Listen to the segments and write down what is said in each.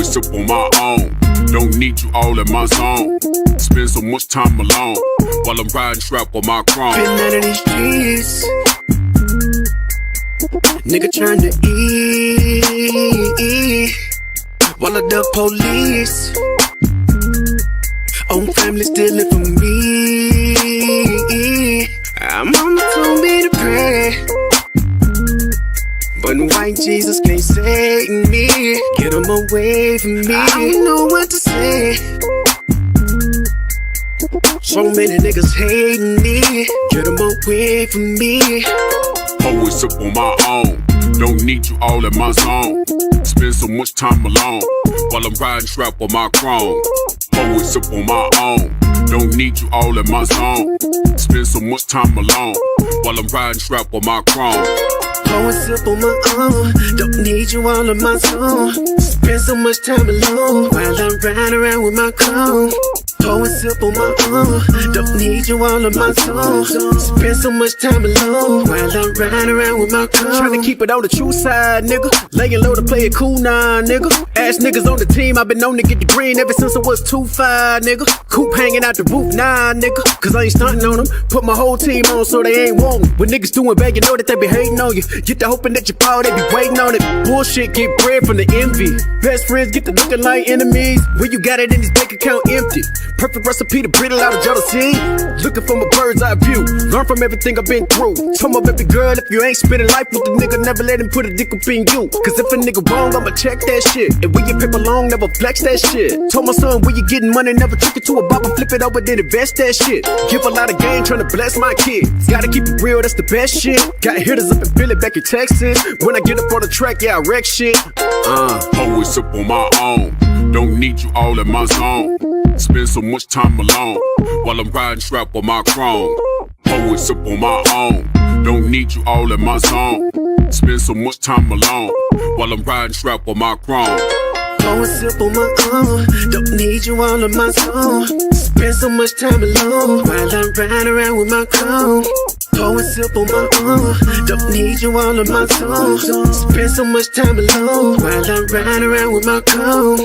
Always up on my own, don't need you all in my zone. Spend so much time alone while I'm riding strap on my chrome. Been out of these streets, nigga trying to eat while the police own family stealing from me. I'm mama told me to pray, but white Jesus can't save me. Get him away from me. I don't know what to say. So many niggas hating me. Get him away from me. Always up on my own, don't need you all in my zone. Spend so much time alone while I'm riding strap on my chrome. Always up on my own, don't need you all in my zone. Spend so much time alone while I'm riding strap on my chrome. Going sip on my own, don't need you all in my zone. Spend so much time alone while I'm riding around with my chrome. Going sip on my own, don't need you all in my zone. Spend so much time alone while I'm riding around with my chrome. Trying to keep it on the true side, nigga. Laying low to play it cool now, nigga. Ass niggas on the team, I've been known to get the green ever since I was 2'5", nigga. Coop hanging out the roof, nah, nigga. Cause I ain't stunting on them. Put my whole team on so they ain't wantin'. When niggas doing bad, you know that they be hating on you. Get the hoping that you fall, they be waiting on it. Bullshit get bread from the envy. Best friends get to looking like enemies. When you got it in this bank account empty. Perfect recipe to brittle out of jealousy. Looking from a bird's eye view. Learn from everything I've been through. Told my baby girl, if you ain't spending life with the nigga, never let him put a dick up in you. Cause if a nigga wrong, I'ma check that shit. And when you paper long, never flex that shit. Told my son, when you getting money, never trick it to a bop and flip it over, then invest that shit. Give a lot of game, trying to bless my kids. Gotta keep it real, that's the best shit. Got hitters up and feel it back in Texas. When I get up on the track, yeah, I wreck shit. Always up on my own, don't need you all in my zone. Spend so much time alone while I'm riding strap on my chrome. Always up on my own, don't need you all in my zone. Spend so much time alone while I'm riding strap on my chrome. Going sip on my own, don't need you all in my zone. Spend so much time alone while I'm riding around with my chrome. Going sip on my own, don't need you all in my zone. Spend so much time alone while I'm riding around with my chrome.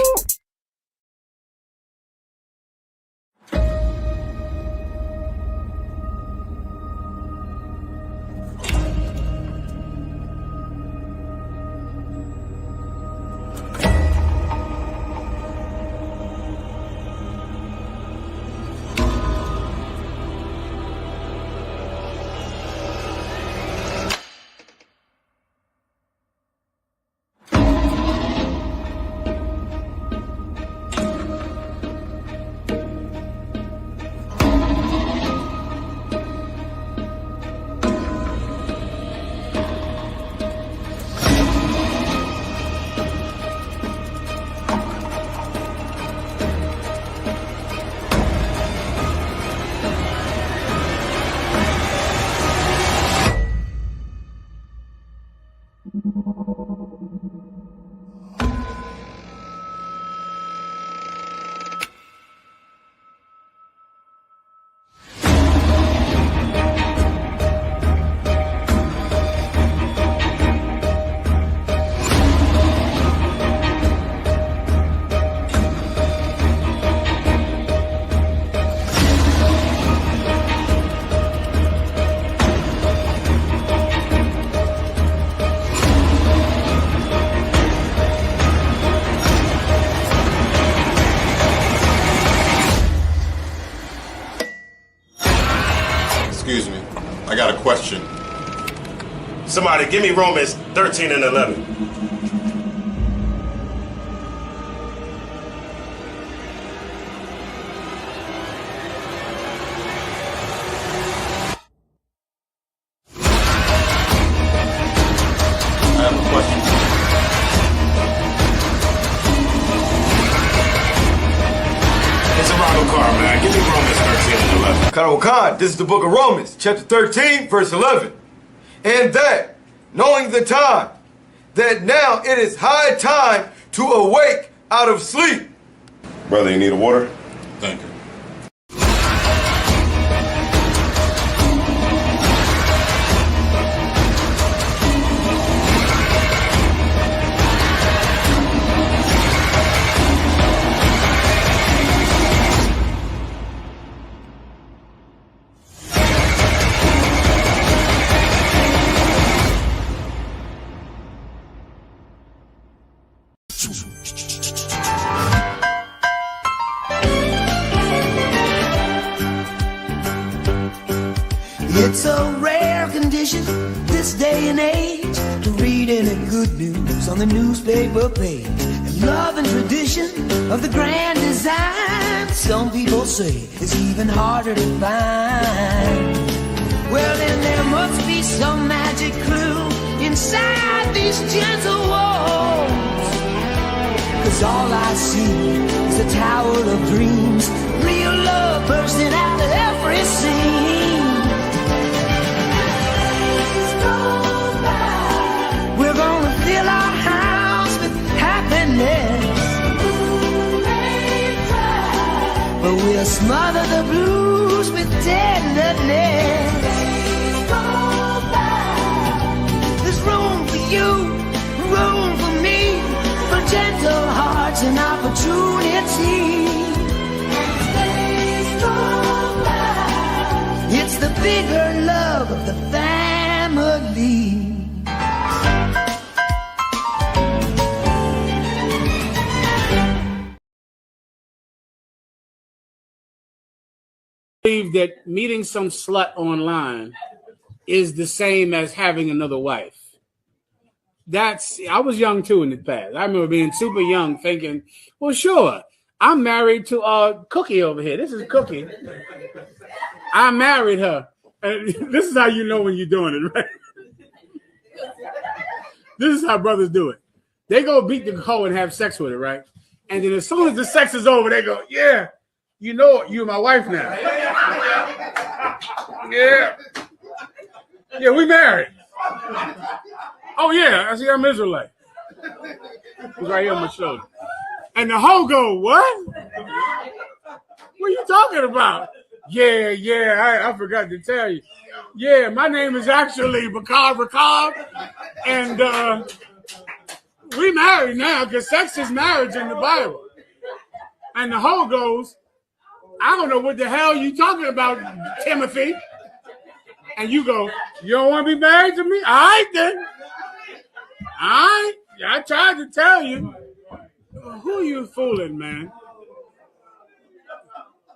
Excuse me, I got a question. Somebody give me Romans 13 and 11. I have a question. It's a Ronald car, man. Give me Romans 13 and 11. Khan, this is the book of Romans, chapter 13, verse 11. And that, knowing the time, that now it is high time to awake out of sleep. Brother, you need a water? Thank you. It's a rare condition this day and age to read any good news on the newspaper page. And love and tradition of the grand design, some people say it's even harder to find. Well, then there must be some magic clue inside these gentle walls. 'Cause all I see is a tower of dreams, real love bursting out of every scene. We're gonna fill our house with happiness, but we'll smother the blues with tenderness. There's room for you, room for me, for gentle hearts and opportunity. It's the bigger love of the family. Believe that meeting some slut online is the same as having another wife. I was young too in the past. I remember being super young thinking, well, sure, I'm married to Cookie over here. This is Cookie. I married her. And this is how you know when you're doing it, right? This is how brothers do it. They go beat the hoe and have sex with her, right? And then as soon as the sex is over, they go, yeah, you know you're my wife now. Yeah. Yeah, we married. Oh, yeah, I see I'm Israelite. He's right here on my shoulder. And the hoe go, what? What are you talking about? Yeah, I forgot to tell you. Yeah, my name is actually Bakar, and we married now because sex is marriage in the Bible. And the hoe goes, I don't know what the hell you talking about, Timothy. And you go, you don't want to be married to me? All right, then. All right. I tried to tell you. Who are you fooling, man?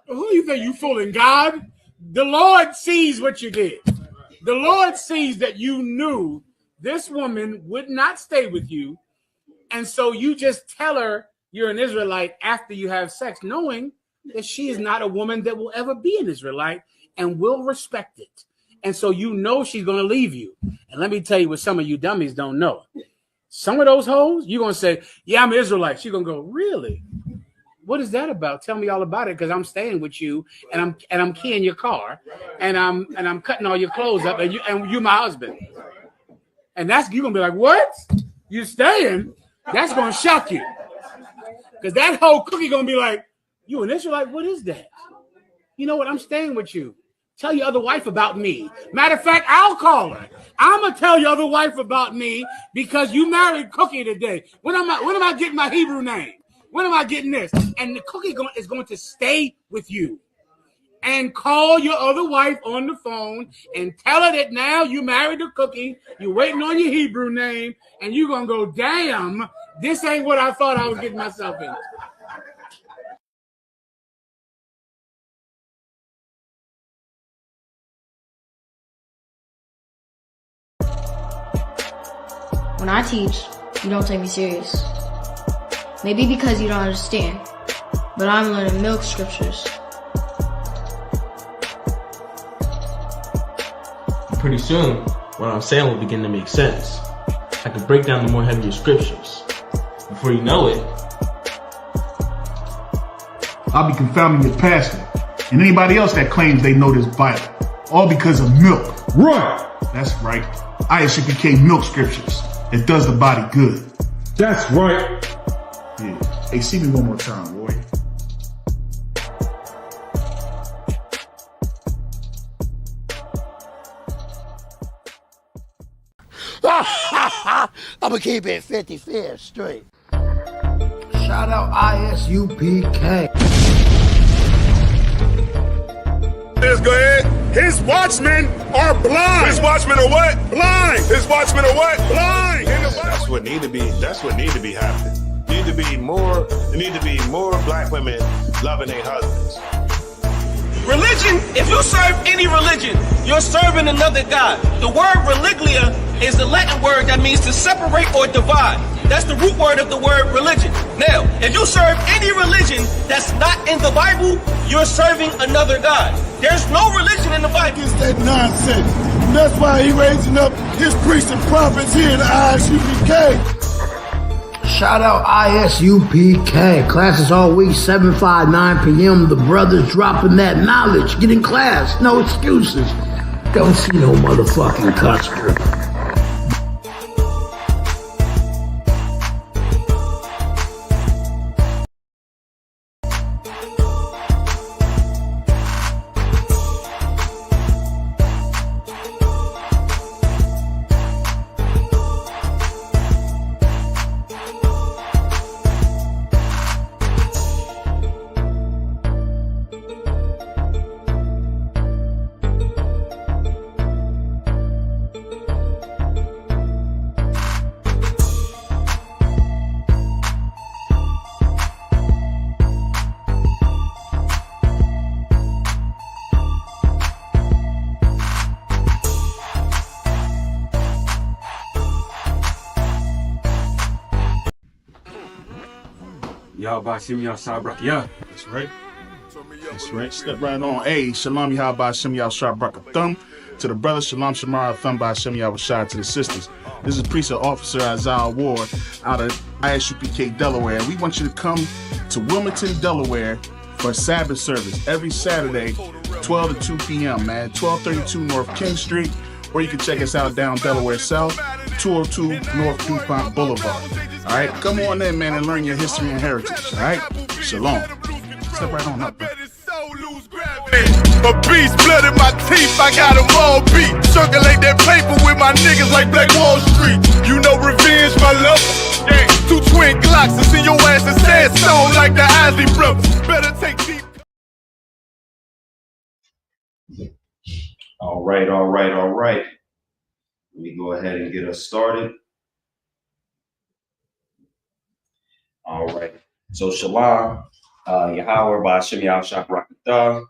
Who you think you fooling? God? The Lord sees what you did. The Lord sees that you knew this woman would not stay with you. And so you just tell her you're an Israelite after you have sex, knowing that she is not a woman that will ever be an Israelite and will respect it. And so you know she's going to leave you. And let me tell you what some of you dummies don't know. Some of those hoes, you're going to say, yeah, I'm an Israelite. She's going to go, really? What is that about? Tell me all about it, because I'm staying with you and I'm keying your car and I'm cutting all your clothes up and you my husband. And you're going to be like, what? You staying? That's going to shock you. Because that whole Cookie going to be like, you an Israelite? What is that? You know what? I'm staying with you. Tell your other wife about me. Matter of fact, I'll call her. I'm going to tell your other wife about me because you married Cookie today. When am I getting my Hebrew name? When am I getting this? And the Cookie is going to stay with you. And call your other wife on the phone and tell her that now you married the Cookie, you're waiting on your Hebrew name, and you're going to go, damn, this ain't what I thought I was getting myself into. When I teach, you don't take me serious. Maybe because you don't understand, but I'm learning milk scriptures. Pretty soon, what I'm saying will begin to make sense. I can break down the more heavier scriptures. Before you know it, I'll be confounding your pastor and anybody else that claims they know this Bible, all because of milk. Right. That's right. ISUPK milk scriptures. It does the body good. That's right. Yeah. Hey, see me one more time, Roy. I'm gonna keep it 55th straight. Shout out ISUPK. Let's go ahead. His watchmen are blind. His watchmen are what? Blind. His watchmen are what? Blind. That's what need to be happening. There need to be more black women loving their husbands. Religion, if you serve any religion, you're serving another God. The word religlia is the Latin word that means to separate or divide. That's the root word of the word religion. Now, if you serve any religion that's not in the Bible, you're serving another God. There's no religion in the Bible. It's that nonsense. And that's why he raising up his priests and prophets here in the ISUPK. Shout out ISUPK. Classes all week, 7, 5, 9 p.m. The brothers dropping that knowledge. Get in class. No excuses. Don't see no motherfucking customer. Y'all by Shimmy Sabbath. Yeah. That's right. That's right. Step right on. Hey, Shalom Yahba Shem Yahshua Brakathum. To the brothers, Shalom Shamara Thumb by Shem Yahshua. To the sisters, this is Precinct Officer Isaiah Ward out of ISUPK, Delaware. We want you to come to Wilmington, Delaware for Sabbath service every Saturday, 12 to 2 p.m., man. 1232 North King Street. Or you can check us out down Delaware South, 202 North DuPont Boulevard. All right, come on in, man, and learn your history and heritage. All right, Shalom. Step right on up, bro. A beast, blood in my teeth, I got them all beat. Circulate that paper with my niggas like Black Wall Street. You know revenge, my love. Yeah. 2 twin Glocks and send your ass to sandstone like the Isley brothers. Better take deep. All right. Let me go ahead and get us started. All right. So Shalom, Yahweh by Shem Yahshua Brakatah,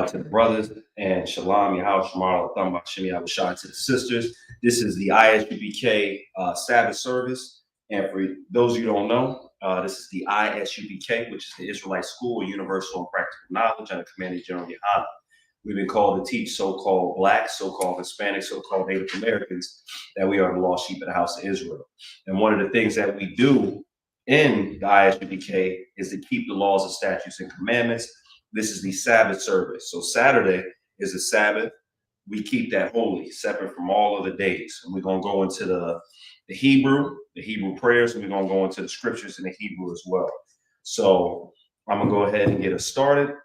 to the brothers, and Shalom, Yahweh Shemar Latham by Shem Yahshua to the sisters. This is the ISUPK Sabbath service. And for those of you who don't know, this is the ISUPK, which is the Israelite School of Universal and Practical Knowledge under Commander General Yohana. We've been called to teach so-called Blacks, so-called Hispanics, so-called Native Americans that we are the lost sheep of the house of Israel. And one of the things that we do in the ISUPK is to keep the laws and statutes and commandments. This is the Sabbath service. So Saturday is the Sabbath. We keep that holy, separate from all other days. And we're going to go into the Hebrew prayers, and we're going to go into the scriptures in the Hebrew as well. So I'm going to go ahead and get us started.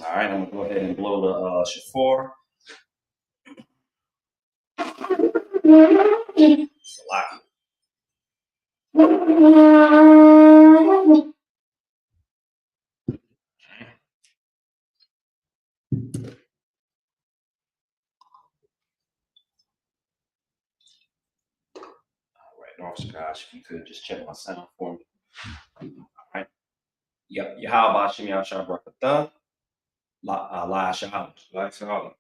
All right, I'm going to go ahead and blow the shofar. Salaki. Officer, gosh, if you could just check my sound for me. All right. Yep. Yahweh Shem Yahshua Brakatah. La Shahal. La Shahal.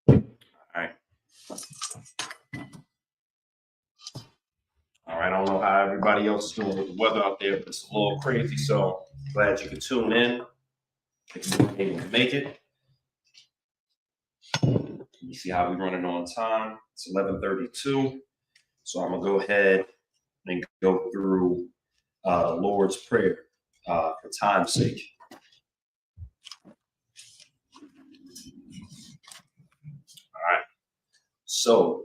All right. All right. I don't know how everybody else is doing with the weather out there, but it's a little crazy. So glad you could tune in. If you weren't able to make it. You see how we're running on time. It's 11:32. So I'm gonna go ahead and go through the Lord's Prayer for time's sake. All right. So, all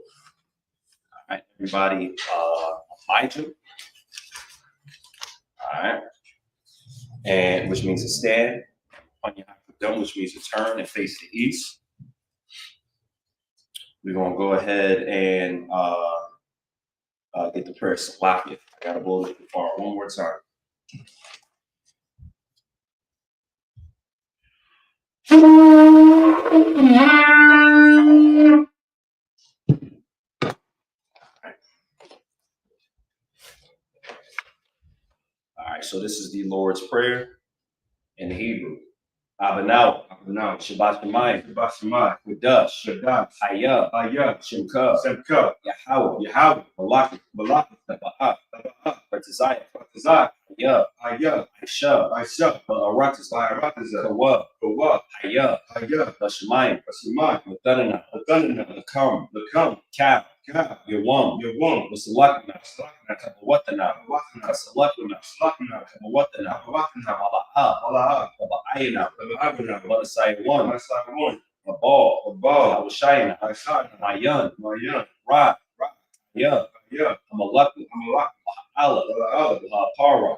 right, everybody, Elijah. All right. And which means to stand. On your hakadam, which means to turn and face the east. We're gonna go ahead and get the prayer salaki. I gotta blow the shofar one more time. All right, so this is the Lord's Prayer in Hebrew. Abanau, Shabbat Shemayim, Kadash, Hayah, Shemka, Yahweh, Malak, Taba'ah, Bartizayah, Hayah, Aisha, Ba'aratas, Kawa, Hayah, Bashemayim, Ladanana, Lakam, Kab, Yawam, Wasalakana, Kabawatana, Kasalakana, Kabawatana, Mala'ah, Ayana, Balasai one, a ball, I was shining, my young, Ra, yeah, I'm a lucky, Allah, Para,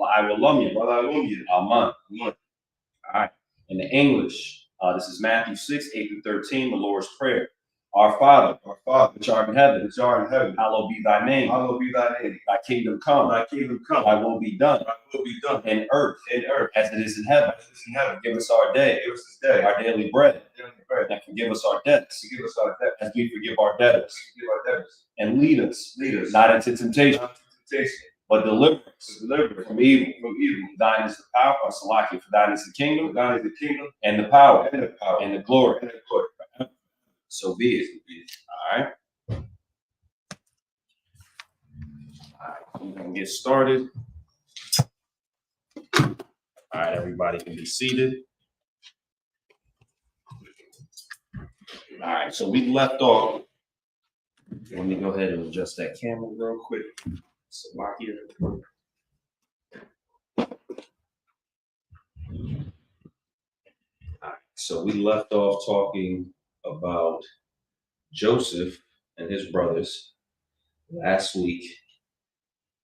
I will love you, Aman. All right, in the English, this is Matthew 6, 8 through 13, the Lord's Prayer. Our Father, which art in heaven, hallowed be thy name. Thy kingdom come, thy will be done, in earth, as it is in heaven. Give us our day, our daily bread, and forgive us our debts, as we forgive our debtors. And lead us not into temptation, but deliver us from evil. Thine is the power, Salaki, for thine is the kingdom, and the power, and the glory. So be it. All right. We're going to get started. All right, everybody can be seated. All right, so we left off. Let me go ahead and adjust that camera real quick. So lock here. All right, so we left off talking about Joseph and his brothers last week.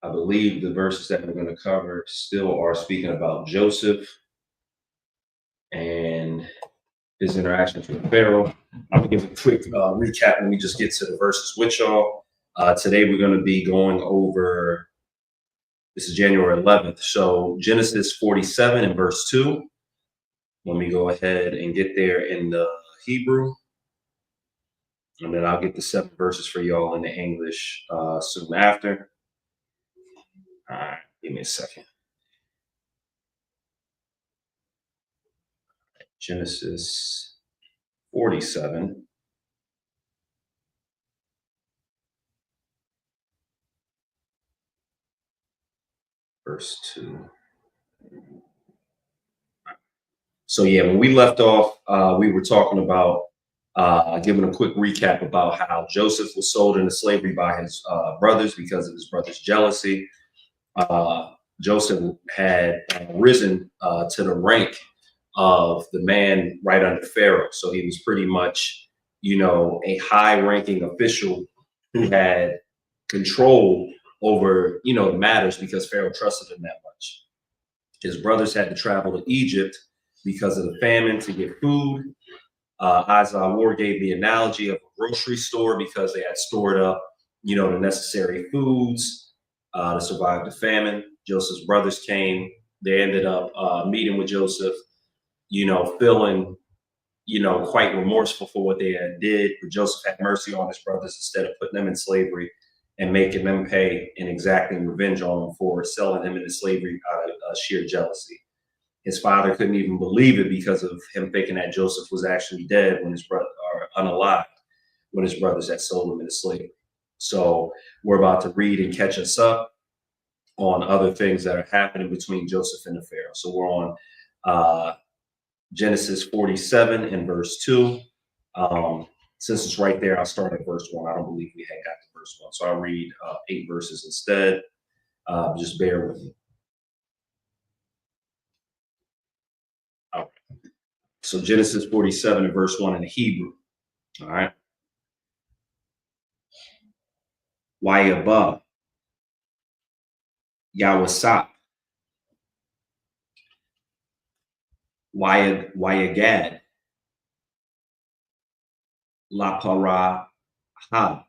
I believe the verses that we're going to cover still are speaking about Joseph and his interactions with Pharaoh. I'm going to give a quick recap when we just get to the verses with y'all. Today we're going to be going over, this is January 11th, so Genesis 47 and verse 2. Let me go ahead and get there in the Hebrew, and then I'll get the 7 verses for y'all in the English soon after. All right, give me a second. Genesis 47. Verse 2. So yeah, when we left off, we were talking about giving a quick recap about how Joseph was sold into slavery by his brothers because of his brothers' jealousy. Joseph had risen to the rank of the man right under Pharaoh. So he was pretty much, a high-ranking official who had control over, the matters because Pharaoh trusted him that much. His brothers had to travel to Egypt because of the famine to get food. Isaiah Ward gave the analogy of a grocery store because they had stored up, the necessary foods to survive the famine. Joseph's brothers came. They ended up meeting with Joseph, feeling, quite remorseful for what they had did. But Joseph had mercy on his brothers instead of putting them in slavery and making them pay and exacting revenge on them for selling him into slavery out of sheer jealousy. His father couldn't even believe it because of him thinking that Joseph was actually dead when his brother, or unalive, when his brothers had sold him into slavery. So we're about to read and catch us up on other things that are happening between Joseph and the Pharaoh. So we're on Genesis 47 and verse 2. Since it's right there, I'll start at verse 1. I don't believe we had got to verse 1. So I'll read 8 verses instead. Just bear with me. All right. So Genesis 47 and verse 1 in the Hebrew. All right. Wayabah, Yawasap, Wayagad, Lapara Ha,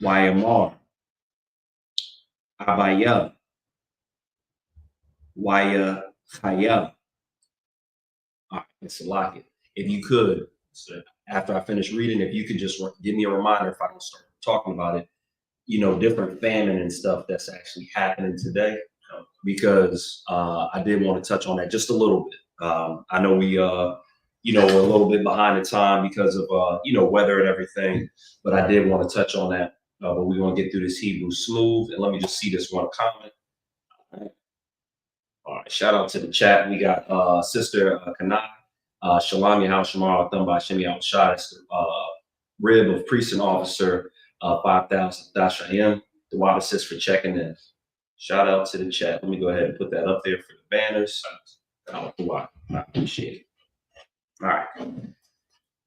Wayamar, Abaya, Wayachaya, It's Salakia. If you could, after I finish reading, if you could just give me a reminder if I don't start talking about it, different famine and stuff that's actually happening today, because I did want to touch on that just a little bit. I know we, we're a little bit behind the time because of, weather and everything, but I did want to touch on that. But we're going to get through this Hebrew smooth. And let me just see this one comment. All right, shout out to the chat. We got Sister Kanai. Shalom Yahal Shamar Thumb by Shemi Al Shah. That's the rib of priest and officer 5,000 Dashayim. The water sis for checking in. Shout out to the chat. Let me go ahead and put that up there for the banners. I appreciate it.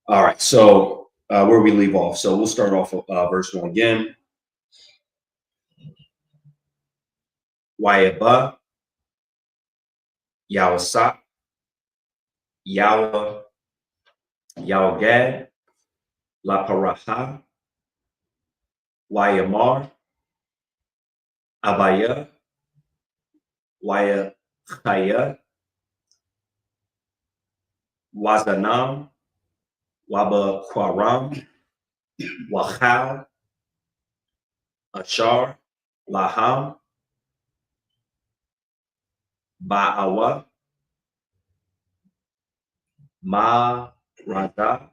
All right. So where we leave off. So we'll start off with verse 1 again. Wayaba Yawasa Yawa Yawgad La Paraha Wayamar Abaya Waya Chaya Wazanam Waba Kwaram Wachal Achar Laham Ba'awa Ma Rada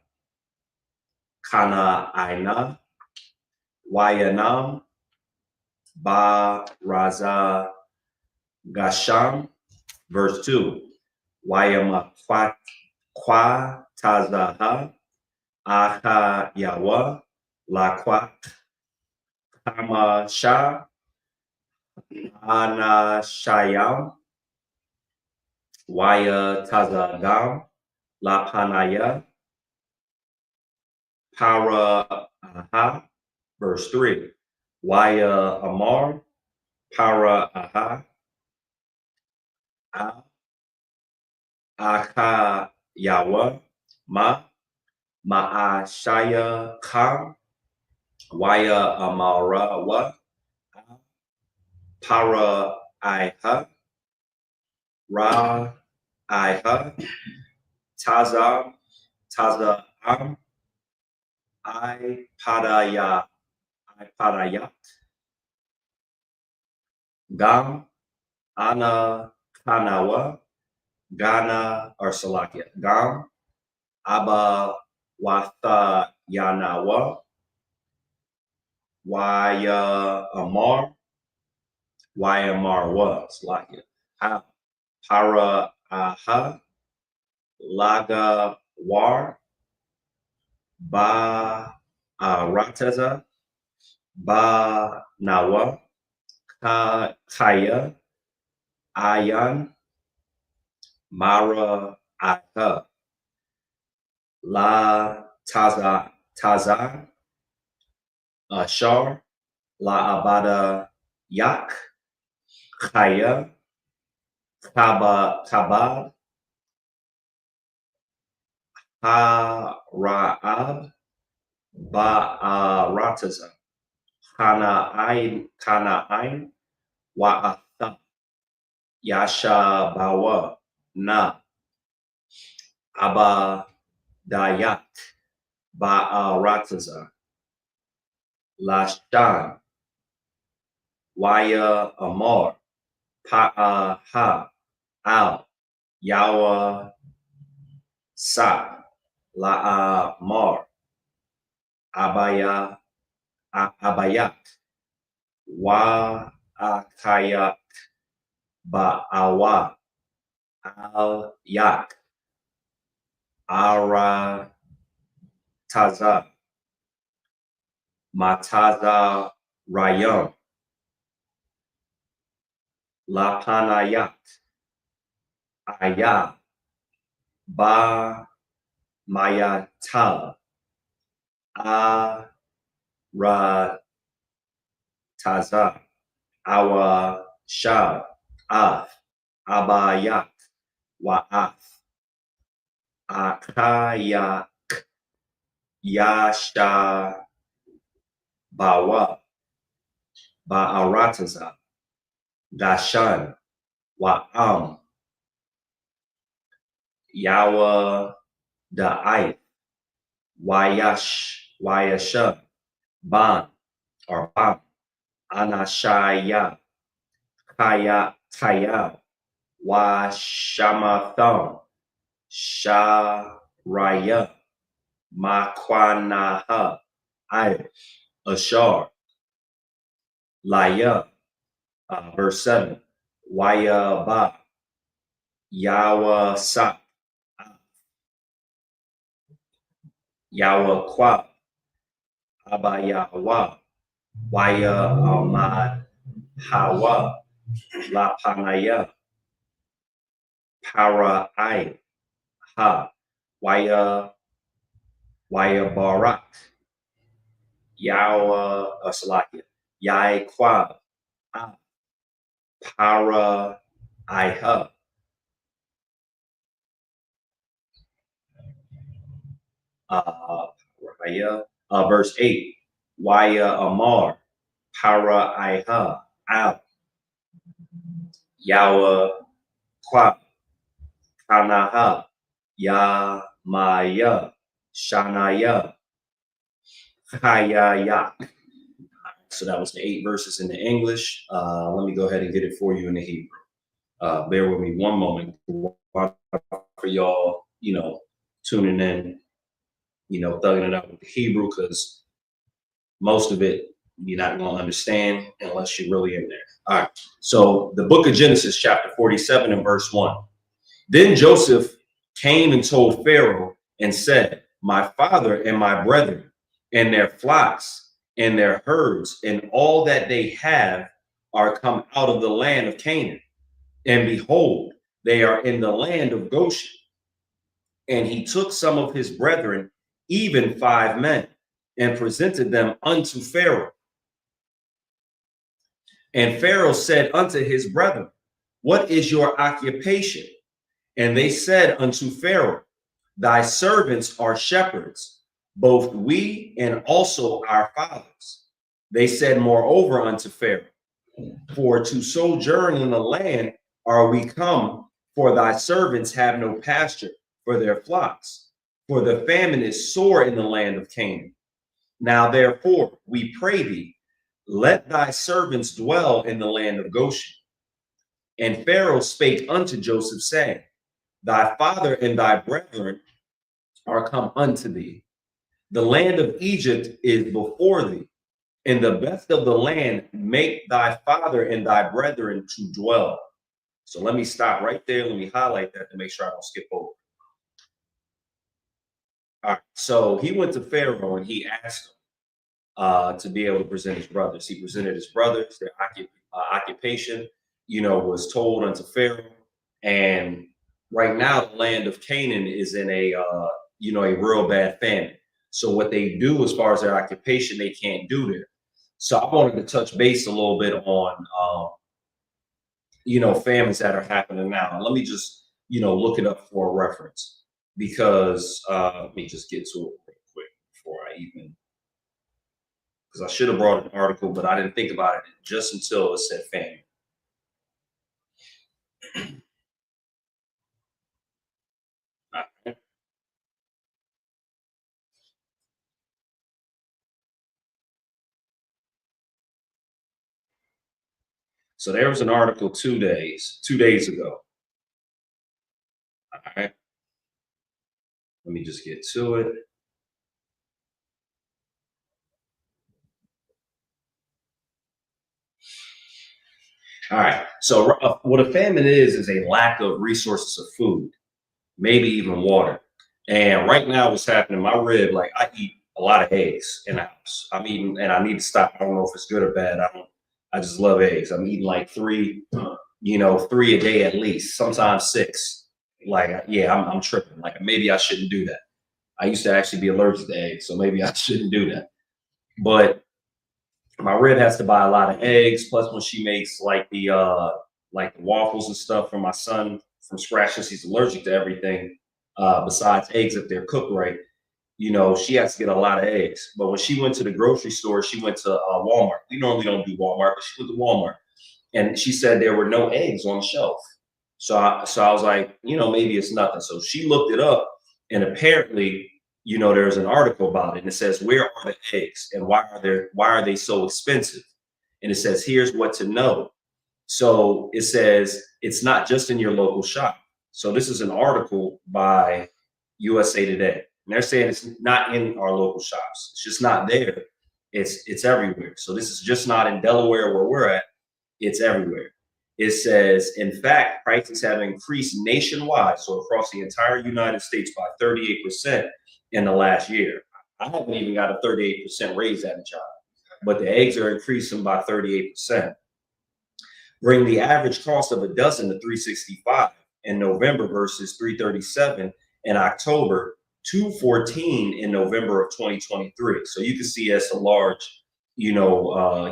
Kana Aina Wayanam Ba Raza Gasham. Verse 2. Wayama Kwa Tazaha Aha Yawa Lakwa Kama Sha Ana Shayam Waya Tazagam La Panaya Para Aha. Verse 3. Waya Amar Para Aha Aka Yawa Ma Ma'ashaya Kam Waya Amara Wa Para Iha Ra Iha Taza Am I Padayat Gam Ana Kanawa Gana or Salakia Gam Abba Watha Yanawa Waya Amar was Salakia Para Aha Laga War Ba Rataza Ba Nawa Kaya Ayan Mara Aka La Taza Ashar La Abada Yak Kaya Kabad Ha-Ra'ab Ba'arataza Kana'ain Wa'atha Yasha Bawa Na Abba Dayat Ba'arataza Lashtan Waya Amar Pa'aha Al Yawa Sa La'amar Abayat Wa Akayak Ba'awa Al Yak Ara Taza Mataza Rayam Lapanayat Aya Ba Mayata Ra Taza Awa Shah Af Abayat Wa'af Akayak Yasha Bawa Ba'arataza Dashan Wa'am Yawa Da'ai, Wayasha, Ban, or Ban, Anashaya, Kaya, Washamatham, Sharaya, Makwanaha, Ashar, Laya, verse 7, Wayaba, Yawa Kwa, Abayawa, Waya Ahmad Hawa, Lapanaya, Para Ha, Waya Barak, Yawa Salakia, Yai Kwa, Para Iha, verse 8, Waya Amar, Para Iha, Al, Yawa Kwa, Kanaha, Ya Maya, Shanaya, Hayaya. So that was the 8 verses in the English. Let me go ahead and get it for you in the Hebrew. Bear with me one moment for y'all, tuning in, thugging it out with the Hebrew, because most of it you're not going to understand unless you're really in there. All right. So the book of Genesis, chapter 47 and verse 1. Then Joseph came and told Pharaoh and said, my father and my brethren and their flocks and their herds and all that they have are come out of the land of Canaan. And behold, they are in the land of Goshen. And he took some of his brethren, even 5 men, and presented them unto Pharaoh. And Pharaoh said unto his brethren, what is your occupation? And they said unto Pharaoh, thy servants are shepherds, both we and also our fathers. They said moreover unto Pharaoh, for to sojourn in the land are we come, for thy servants have no pasture for their flocks, for the famine is sore in the land of Canaan. Now therefore, we pray thee, let thy servants dwell in the land of Goshen. And Pharaoh spake unto Joseph, saying, thy father and thy brethren are come unto thee. The land of Egypt is before thee. In the best of the land, make thy father and thy brethren to dwell. So let me stop right there. Let me highlight that to make sure I don't skip over. All right. So he went to Pharaoh and he asked him to be able to present his brothers. He presented his brothers, their occupation, was told unto Pharaoh. And right now, the land of Canaan is in a real bad famine. So what they do as far as their occupation, they can't do there. So I wanted to touch base a little bit on, famines that are happening now. Let me just, look it up for a reference, because let me just get to it real quick before I even, because I should have brought an article, but I didn't think about it just until it said famine. So there was an article 2 days ago. All right. Let me just get to it. All right. So what a famine is a lack of resources of food, maybe even water. And right now what's happening, my rib, like I eat a lot of eggs in the house. I'm eating, and I need to stop. I don't know if it's good or bad. I just love eggs. I'm eating like 3 a day at least, sometimes 6. Like, yeah, I'm tripping. Like maybe I shouldn't do that. I used to actually be allergic to eggs, so maybe I shouldn't do that. But my rib has to buy a lot of eggs. Plus, when she makes like the waffles and stuff for my son from scratch, since he's allergic to everything besides eggs if they're cooked right, she has to get a lot of eggs. But when she went to the grocery store, she went to Walmart. We normally don't do Walmart, but she went to Walmart, and she said there were no eggs on the shelf. So I was like, maybe it's nothing. So she looked it up, and apparently, there's an article about it, and it says, where are the eggs and why are they so expensive? And it says, here's what to know. So it says it's not just in your local shop. So this is an article by USA Today. And they're saying it's not in our local shops. It's just not there. It's everywhere. So this is just not in Delaware where we're at. It's everywhere. It says, in fact, prices have increased nationwide, so across the entire United States by 38% in the last year. I haven't even got a 38% raise at a job, but the eggs are increasing by 38%. Bring the average cost of a dozen to $365 in November versus $337 in October, $214 in November of 2023. So you can see that's a large,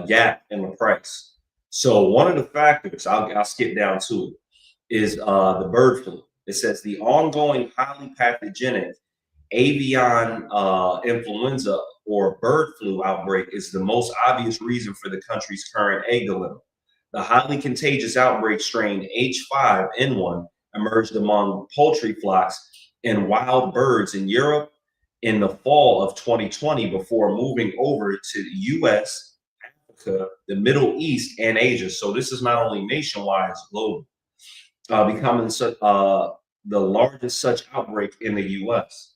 gap in the price. So one of the factors, I'll skip down to it, is the bird flu. It says the ongoing highly pathogenic avian influenza or bird flu outbreak is the most obvious reason for the country's current egg dilemma. The highly contagious outbreak strain H5N1 emerged among poultry flocks and wild birds in Europe in the fall of 2020 before moving over to the US, Africa, the Middle East, and Asia. So this is not only nationwide, it's global, becoming the largest such outbreak in the US.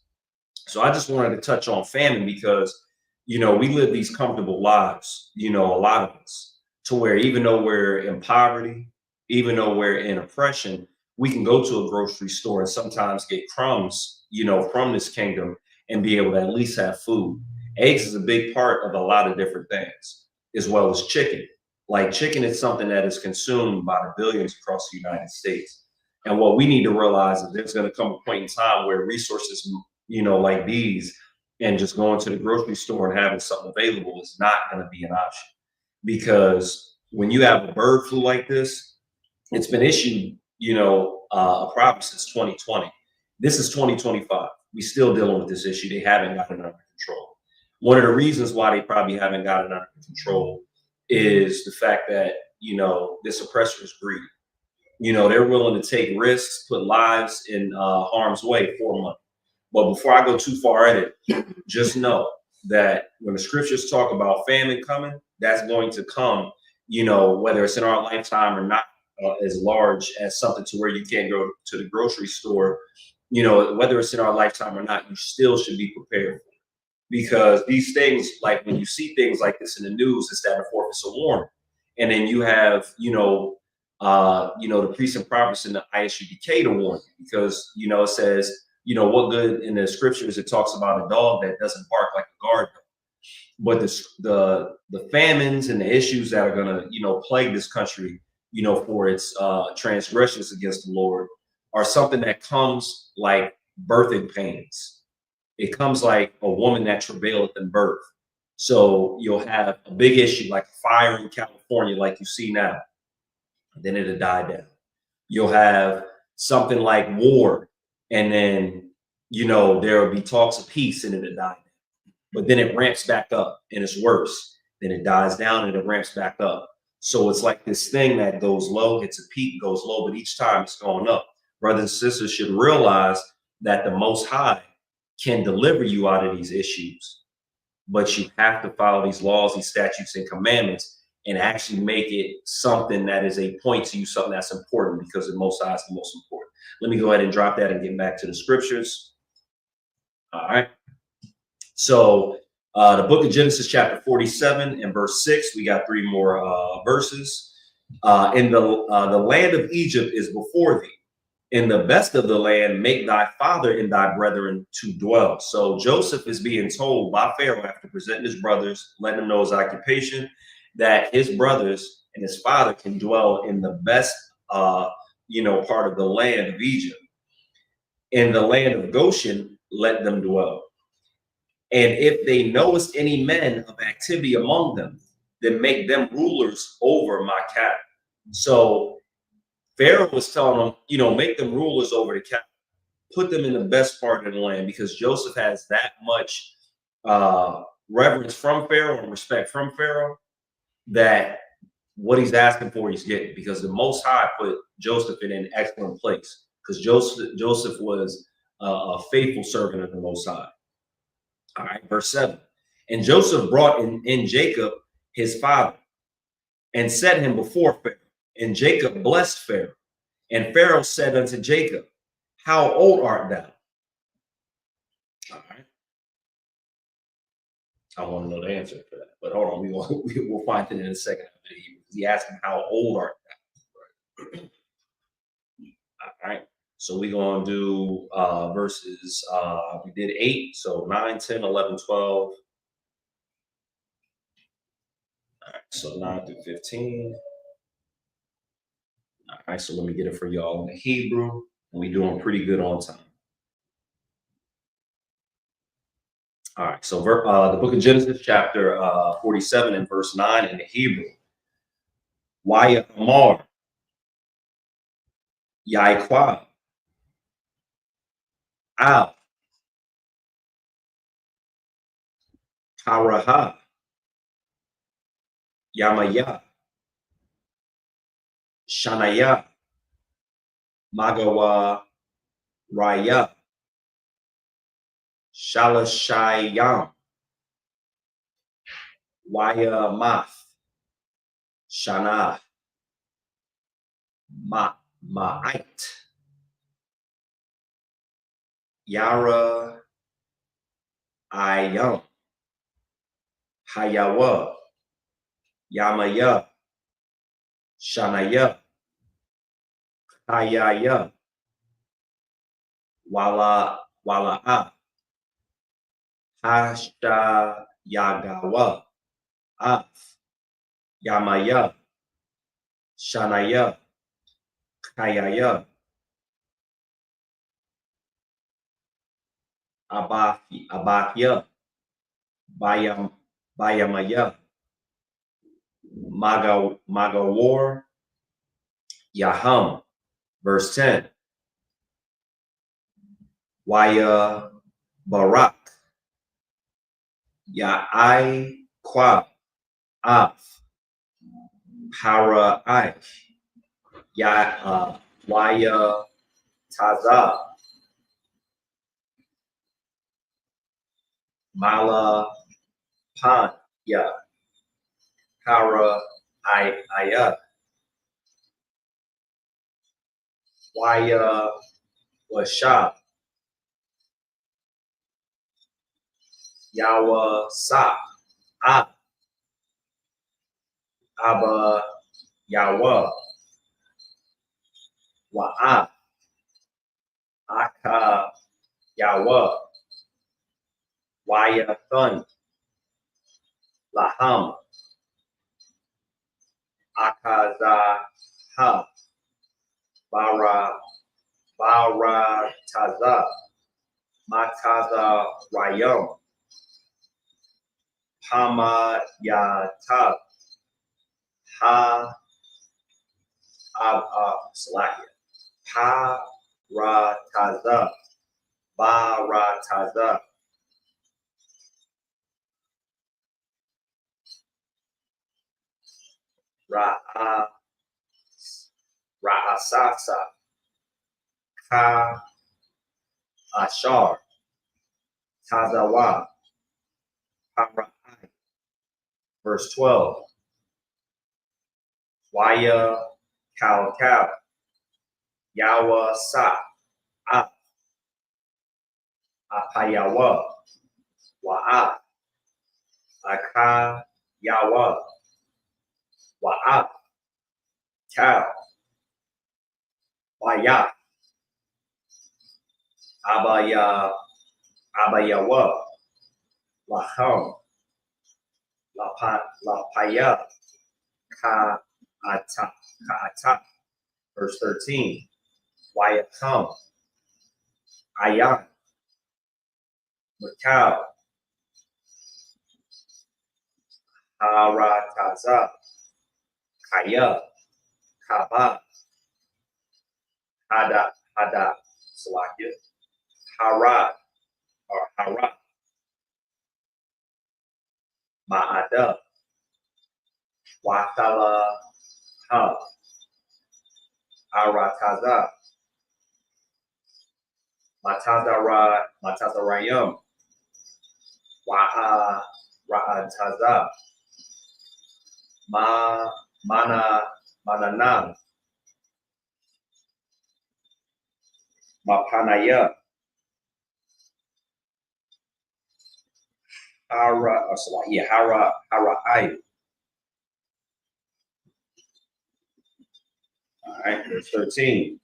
So I just wanted to touch on famine because, we live these comfortable lives, a lot of us, to where even though we're in poverty, even though we're in oppression, we can go to a grocery store and sometimes get crumbs, from this kingdom and be able to at least have food. Eggs is a big part of a lot of different things, as well as chicken. Like chicken is something that is consumed by the billions across the United States. And what we need to realize is there's going to come a point in time where resources, like these, and just going to the grocery store and having something available is not going to be an option. Because when you have a bird flu like this, it's been issued, a problem since 2020. This is 2025. We still dealing with this issue. They haven't gotten it under control. One of the reasons why they probably haven't gotten it under control is the fact that, this oppressor is greedy. They're willing to take risks, put lives in harm's way for money. But before I go too far at it, just know that when the scriptures talk about famine coming, that's going to come, whether it's in our lifetime or not, as large as something to where you can't go to the grocery store, whether it's in our lifetime or not, you still should be prepared for it. Because these things, like when you see things like this in the news, it's that before it's a warning. And then you have, the priests and prophets in the ISUBK to warn you, because, it says, what good in the scriptures, it talks about a dog that doesn't bark like a guard dog. But the famines and the issues that are going to, plague this country, for its transgressions against the Lord are something that comes like birthing pains. It comes like a woman that travaileth in birth. So you'll have a big issue like fire in California, like you see now. Then it'll die down. You'll have something like war, and then, there will be talks of peace, and it'll die down. But then it ramps back up, and it's worse. Then it dies down, and it ramps back up. So it's like this thing that goes low, hits a peak, goes low, but each time it's going up. Brothers and sisters should realize that the Most High can deliver you out of these issues, but you have to follow these laws, these statutes and commandments, and actually make it something that is a point to you, something that's important, because the Most High is the most important. Let me go ahead and drop that and get back to the scriptures. All right. So the book of Genesis, chapter 47 and verse 6, we got 3 more verses. In the land of Egypt is before thee. In the best of the land, make thy father and thy brethren to dwell. So Joseph is being told by Pharaoh, after presenting his brothers, letting them know his occupation, that his brothers and his father can dwell in the best, part of the land of Egypt. In the land of Goshen, let them dwell. And if they knowest any men of activity among them, then make them rulers over my cattle. So Pharaoh was telling them, make them rulers over the cattle, put them in the best part of the land, because Joseph has that much reverence from Pharaoh and respect from Pharaoh that what he's asking for, he's getting, because the Most High put Joseph in an excellent place, because Joseph was a faithful servant of the Most High. All right, verse 7. And Joseph brought in Jacob his father and set him before Pharaoh. And Jacob blessed Pharaoh. And Pharaoh said unto Jacob, how old art thou? All right. I want to know the answer for that. But hold on, we'll find it in a second. He asked him, how old art thou? All right. So we're going to do verses, we did 8, so 9, 10, 11, 12. All right, so 9 through 15. All right, so let me get it for y'all in the Hebrew. And we're doing pretty good on time. All right, so the book of Genesis, chapter 47 and verse 9 in the Hebrew. Waya Amar, Yaikwa, Al, Paraha, Yamaya, Shanaya, Magawa, Raya, Shalashayam, Waya Math, Shana, Ma'ait, Yara, Ayam, Hayawa, Yamaya, Shanaya, Hayaya, Wala'a, Hashta Yagawa, Af, Yamaya, Shanaya, Kayaya, Abathya, Bayamaya, Magawar, Yaham. Verse 10. Waya Barak, Ya'ai Kwa, Af, Para Aich, Waya Taza, Mala Pan, Ya, Para Ayat, Waya Washa, Yawa Sa, Abba Yawa, Wa'a, Aka Yawa, Waya Thun, Laham, Akaza Ha, Bara Taza, Mataza Rayam, Hama Yatab, Salakia, Rataza, Barataza, Ra'asasa, Ka Ashar, Tazawa, Para'ai. Verse 12. Waya Kal, Yawa Sa, Apayawa, Wa'a, Aka Yawa, Wa'a, Kal, Waya, Abayawa, Laham, Lapaya, Ka'ata. Verse 13. Wayakam, Ayan, Makau, Harataza, Kaya, Kaba, Hada, Salakia, Harad, or Harad, Ma'ada, Watala ha. Arataza. Matazarayam. Wa'a Ra'ataza. Manana. Mapanaya. Hara'ai. All right, verse 13.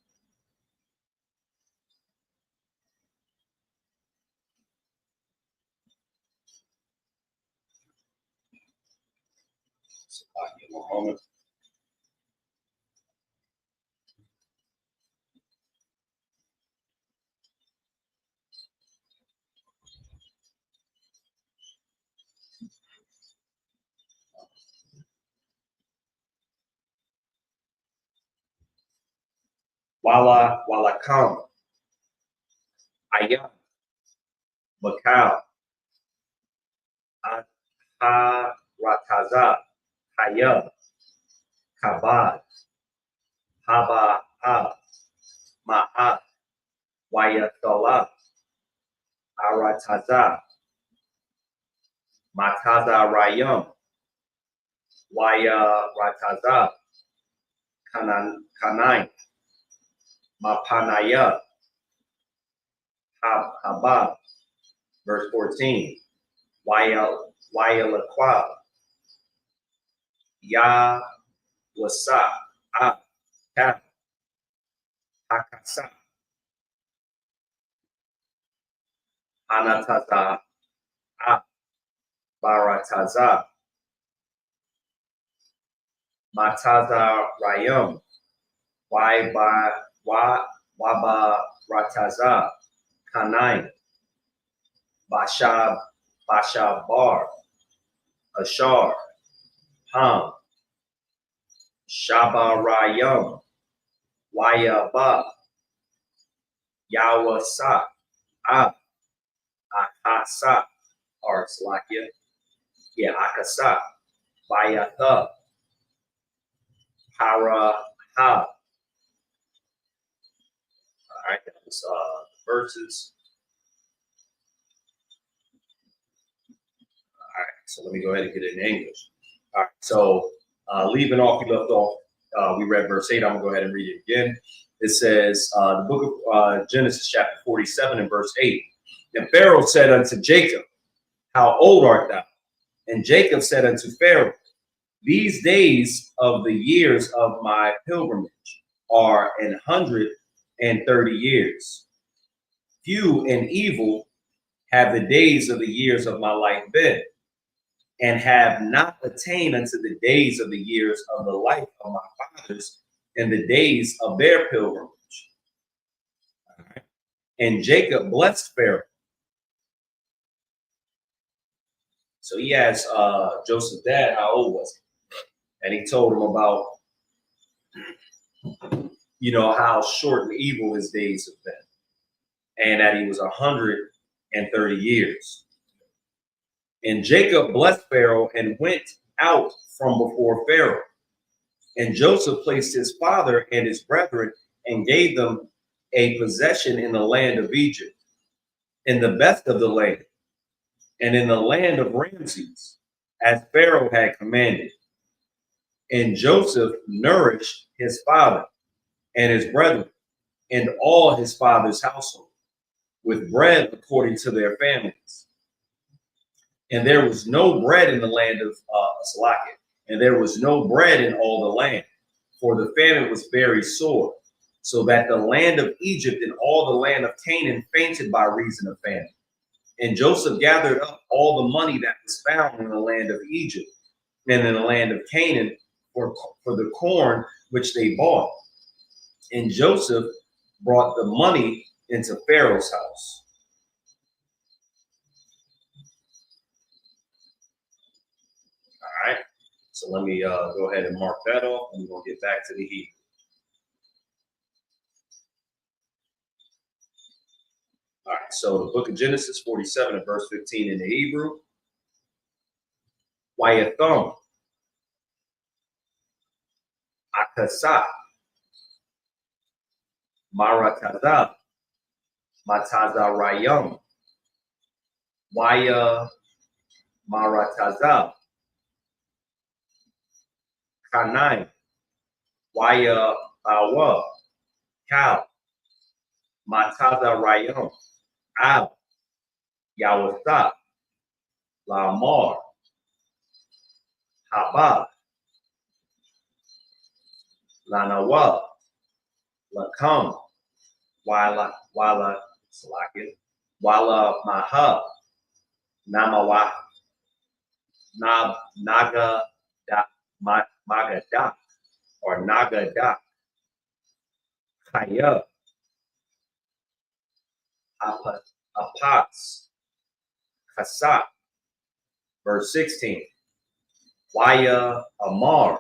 Moment. Walakam. Ayam. Macau. Rataza. Hayab. Kabad. Haba. Ma'a. Wayatola. Arataza. Mataza Rayam. Waya Rataza. Kanai. Mapanaya. Habab. Verse 14. Waya Lakwa. Ya Wasa. Ka. Hakasa. Anataza. Barataza. Mataza Rayam. Waba Rataza. Kanai. Bashabar. Ashar. Ham. Shabarayam. Wayaba. Yawasa. Akasa. Or Slakia. Yeah, Akasa. Bayatha. Paraha. All right, that was verses. All right, so let me go ahead and get it in English. All right, so leaving off, we left off, we read verse 8. I'm gonna go ahead and read it again. It says, the book of Genesis chapter 47 and verse 8. And Pharaoh said unto Jacob, how old art thou? And Jacob said unto Pharaoh, these days of the years of my pilgrimage are 130 years. Few and evil have the days of the years of my life been, and have not attained unto the days of the years of the life of my fathers in the days of their pilgrimage. All right. And Jacob blessed Pharaoh. So he asked Joseph's dad, how old was he? And he told him about, how short and evil his days have been, and that he was 130 years. And Jacob blessed Pharaoh and went out from before Pharaoh. And Joseph placed his father and his brethren and gave them a possession in the land of Egypt, in the best of the land, and in the land of Ramses, as Pharaoh had commanded. And Joseph nourished his father and his brethren and all his father's household with bread according to their families. And there was no bread in the land of Salakia, and there was no bread in all the land, for the famine was very sore, so that the land of Egypt and all the land of Canaan fainted by reason of famine. And Joseph gathered up all the money that was found in the land of Egypt and in the land of Canaan for the corn which they bought. And Joseph brought the money into Pharaoh's house. All right, so let me go ahead and mark that off, and we're going to get back to the Hebrew. All right, so the book of Genesis 47 and verse 15 in the Hebrew. Wayatham. Akasa, Marataza, Mataza Rayam, Waya Marataza, Kanai, Waya Awa, Kal, Mataza Rayam, Al, Yawasa, Lamar, Haba, Lanawa, Lakam, Wala Slakin, Wala Maha, Namawa, Naga da Magada, or Nagada, Kaya, Apats, Kasa, verse 16, Waya Amar,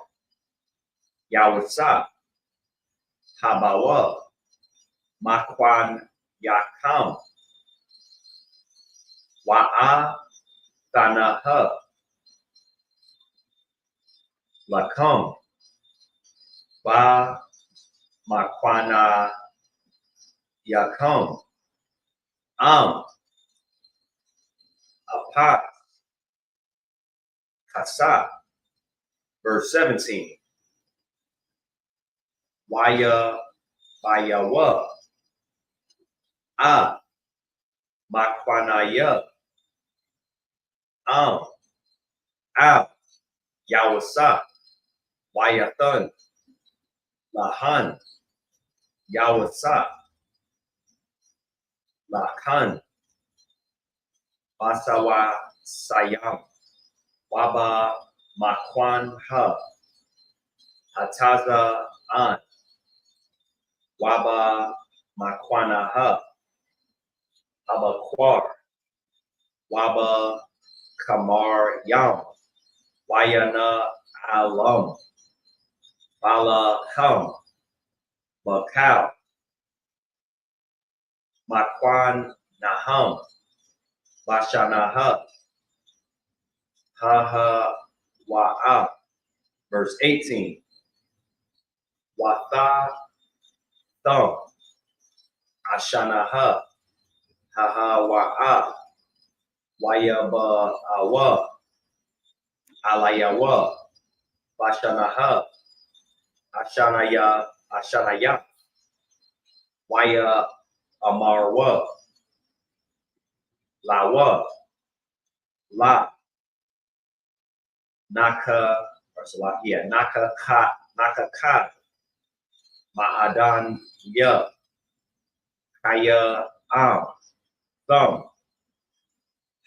Yawasa, Habawa, Makwan Yakam, Wa'a Tanaha, Lakam, Ba Makwana Yakam, Apat, Kasa, verse 17, Waya Bayawa, Makwanaya, Al, Yawasa, Wayathan, Lahan, Yawasa, Lakan, Basawa Sayam, Waba Makwan Ha, Hataza An, Waba Makwana Ha, Abakwar, Waba Kamar Yam, Wayana Alam, Bala Ham, Makau, Makwan Naham, Bashanaha, Haha Wa'a, verse 18, Watha Thumb, Ashanaha, Haha Wa'a, Wayaba Awa, Alayawa, Bashanaha, Ashanaya, Waya Amarwa, Lawa, La, Naka, or Salakia, Naka Ka, Ma'adan Ya, Kaya Thumb,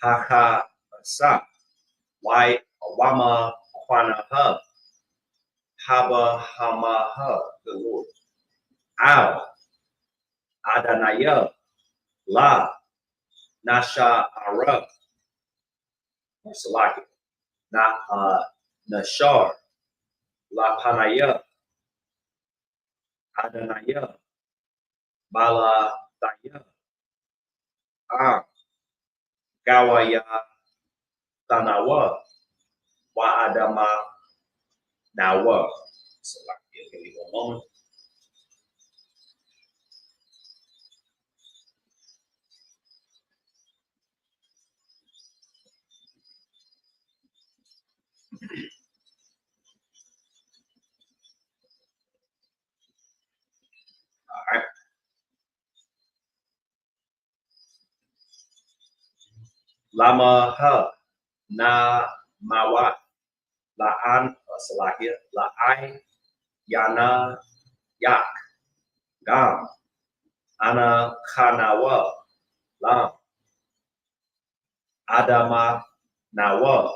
Haka Sa, Wama Kwanaha, Haba Hamaha, the Lord, Al, Adanaya, La, Nasha Arab, or Salaki, Nashar, La Panaya, Adanaya, Bala Daya, Gawaya Tanawa, Wa Adama Nawa. Salaki, give me 1 moment. All right. Lama Ha, Na Mawa, La'an, Salakia, La'ai, Yana, Yak, Gam, Ana Kanawa, Lam, Adama Nawa,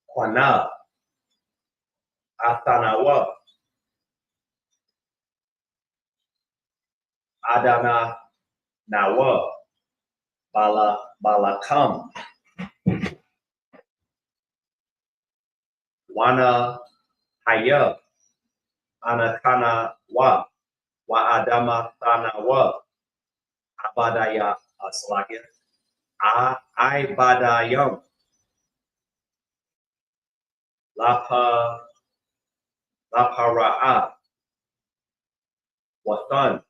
Kwana, Athanawa, Adana Nawa, Balakam, Wana Haya, Anakana Wa Adama Thanawa, Abadaya Salakia, I Badayam, Lapa La Para'a, Wathan,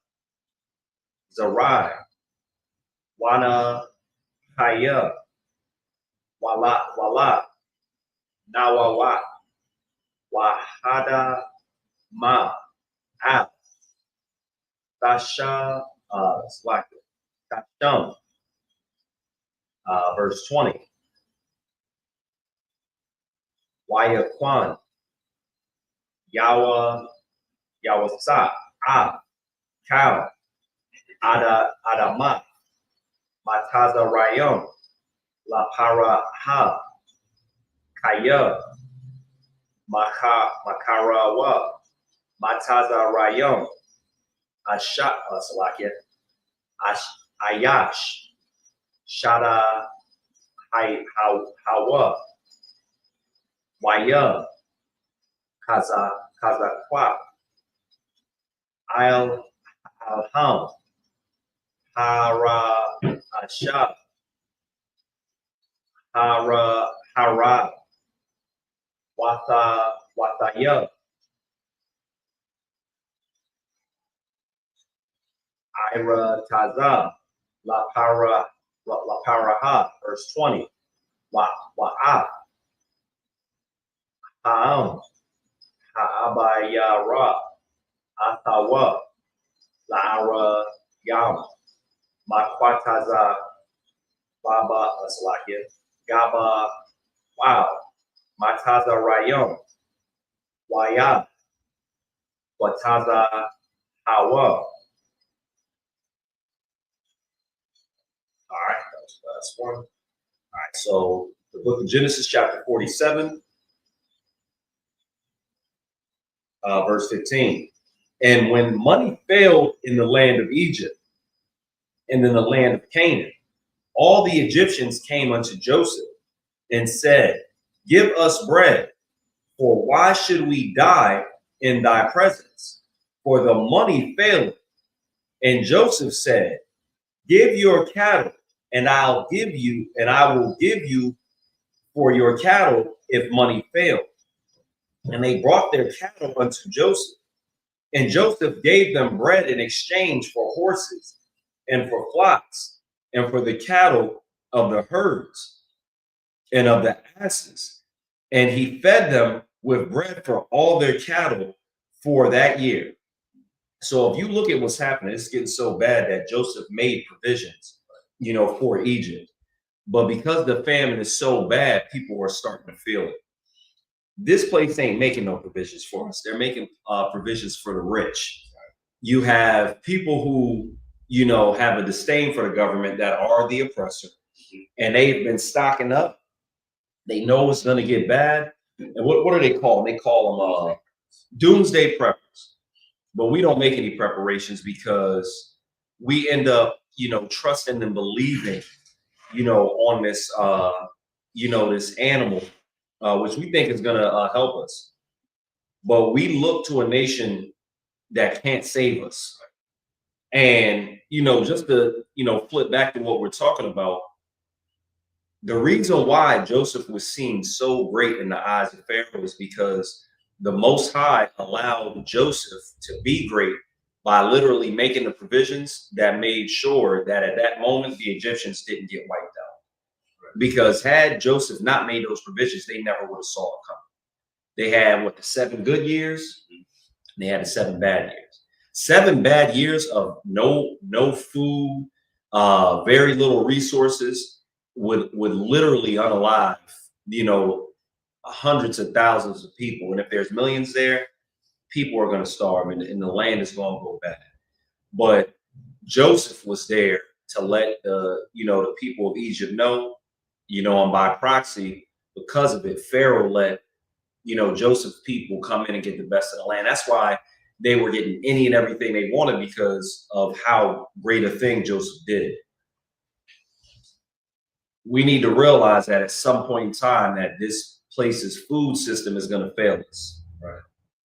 Zarai, Wana Haya, Wala, Nawawa, Wahada Ma, Ab, Tasha, Tashum, verse 20. Wayakwan, Yawasa, Cow, Adama, Mataza Rayom, La Paraha, Kaya, Makarawa, Mataza Rayom, Ayash, Shada Hawa, Waya, Kazakwa, Alham, Hara Asha, Hara, Wataya, Ira Taza, La Paraha, verse 20. Wa'a, Ha'am, Ha'abayara, Athawa, La'ara Yam, Makwataza, Baba Aslakia, Gaba, Wow, Mataza Rayom, Waya, Wataza Hawa. All right, that was the last one. All right, so the book of Genesis, chapter 47, verse 15. And when money failed in the land of Egypt and in the land of Canaan, all the Egyptians came unto Joseph and said, Give us bread, for why should we die in thy presence? For the money faileth. And Joseph said, Give your cattle, and I will give you for your cattle if money fail. And they brought their cattle unto Joseph. And Joseph gave them bread in exchange for horses and for flocks and for the cattle of the herds and of the asses. And he fed them with bread for all their cattle for that year. So if you look at what's happening, it's getting so bad that Joseph made provisions, for Egypt. But because the famine is so bad, people are starting to feel it. This place ain't making no provisions for us. They're making provisions for the rich. You have people who, have a disdain for the government that are the oppressor, and they've been stocking up. They know it's going to get bad. And what are they called? They call them doomsday preppers. But we don't make any preparations because we end up, trusting and believing, on this, this animal, which we think is going to help us. But we look to a nation that can't save us. And, just to, flip back to what we're talking about, the reason why Joseph was seen so great in the eyes of Pharaoh is because the Most High allowed Joseph to be great by literally making the provisions that made sure that at that moment the Egyptians didn't get wiped out. Because had Joseph not made those provisions, they never would have saw it coming. They had the 7 good years, and they had the 7 bad years. 7 bad years of no food, very little resources would literally unalive, hundreds of thousands of people. And if there's millions there, people are going to starve and the land is going to go bad. But Joseph was there to let the people of Egypt know, and by proxy, because of it, Pharaoh let, Joseph's people come in and get the best of the land. That's why they were getting any and everything they wanted, because of how great a thing Joseph did. We need to realize that at some point in time that this place's food system is going to fail us. Right.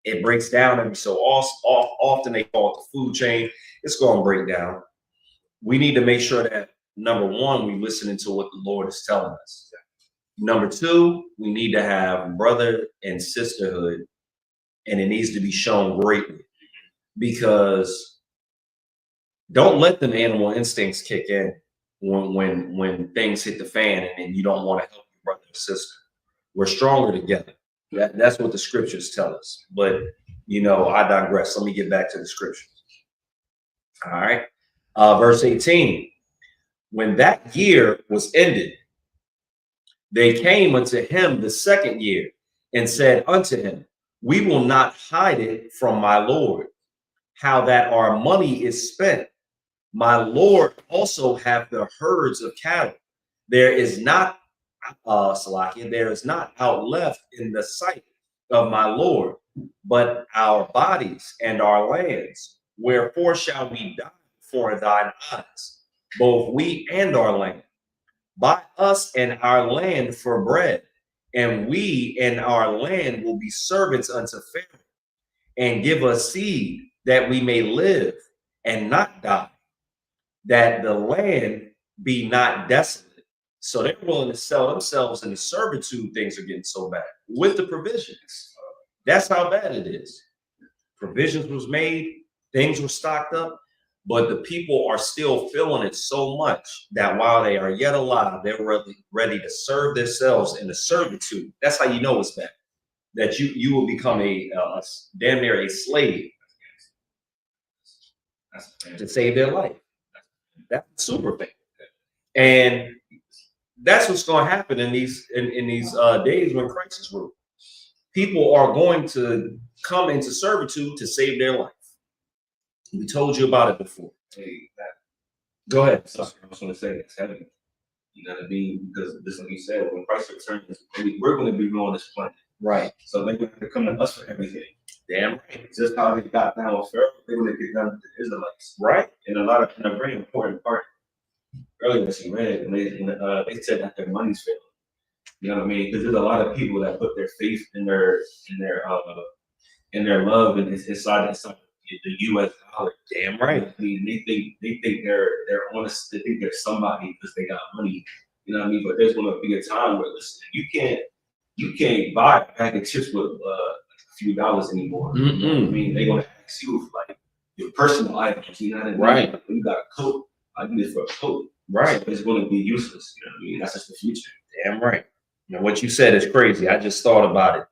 It breaks down every so often. They call it the food chain. It's going to break down. We need to make sure that, number one, we listening to what the Lord is telling us. Number two, we need to have brother and sisterhood and it needs to be shown greatly, because don't let them animal instincts kick in when things hit the fan and then you don't want to help your brother or sister. We're stronger together. That's what the scriptures tell us. But I digress. Let me get back to the scriptures. All right. Verse 18. When that year was ended, they came unto him the second year and said unto him, we will not hide it from my Lord, how that our money is spent. My Lord also hath the herds of cattle. There is not, there is not out left in the sight of my Lord, but our bodies and our lands. Wherefore shall we die before thine eyes, both we and our land? Buy us and our land for bread, and we and our land will be servants unto Pharaoh, and give us seed that we may live and not die, that the land be not desolate. So they're willing to sell themselves into servitude. Things are getting so bad with the provisions. That's how bad it is. Provisions was made, things were stocked up, but the people are still feeling it so much that while they are yet alive, they're ready to serve themselves into servitude. That's how you know it's bad. That you will become a damn near a slave to save their life. That's super thing. And that's what's going to happen in these days when Christ is ruled. People are going to come into servitude to save their life. We told you about it before. Go ahead. I was going to say it's heavy. You know what I mean? Because this, like you said, when Christ returns, we're going to be on this planet. Right. So they're going to come to us for everything. Damn right. Just how they got down with Pharaoh, they're going to get down with the Israelites. Right. And a very important part. Earlier that she read, and they said that their money's failing. You know what I mean? Because there's a lot of people that put their faith in their love and inside the U.S. dollar. Damn right. I mean, they think they're honest. They think they're somebody because they got money. You know what I mean? But there's going to be a time where you can't buy a bag of chips with a few dollars anymore. You know what I mean? They're going to ask you for like your personal items. You know what I mean? Right. When you got a coat, I need it for a coat. Right. So it's going to be useless. You know what I mean? That's just the future. Damn right. Now, what you said is crazy. I just thought about it.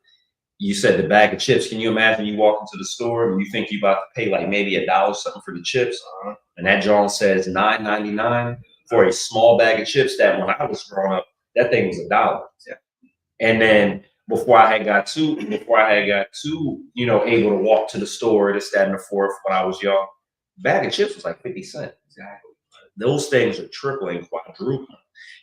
You said the bag of chips. Can you imagine you walk into the store and you think you about to pay like maybe $1 something for the chips, and that John says $9.99 for a small bag of chips? That when I was growing up, that thing was $1. Yeah. And then before I had got too, able to walk to the store, this, that, and the fourth, when I was young, bag of chips was like 50 cents. Exactly. Those things are tripling, quadrupling.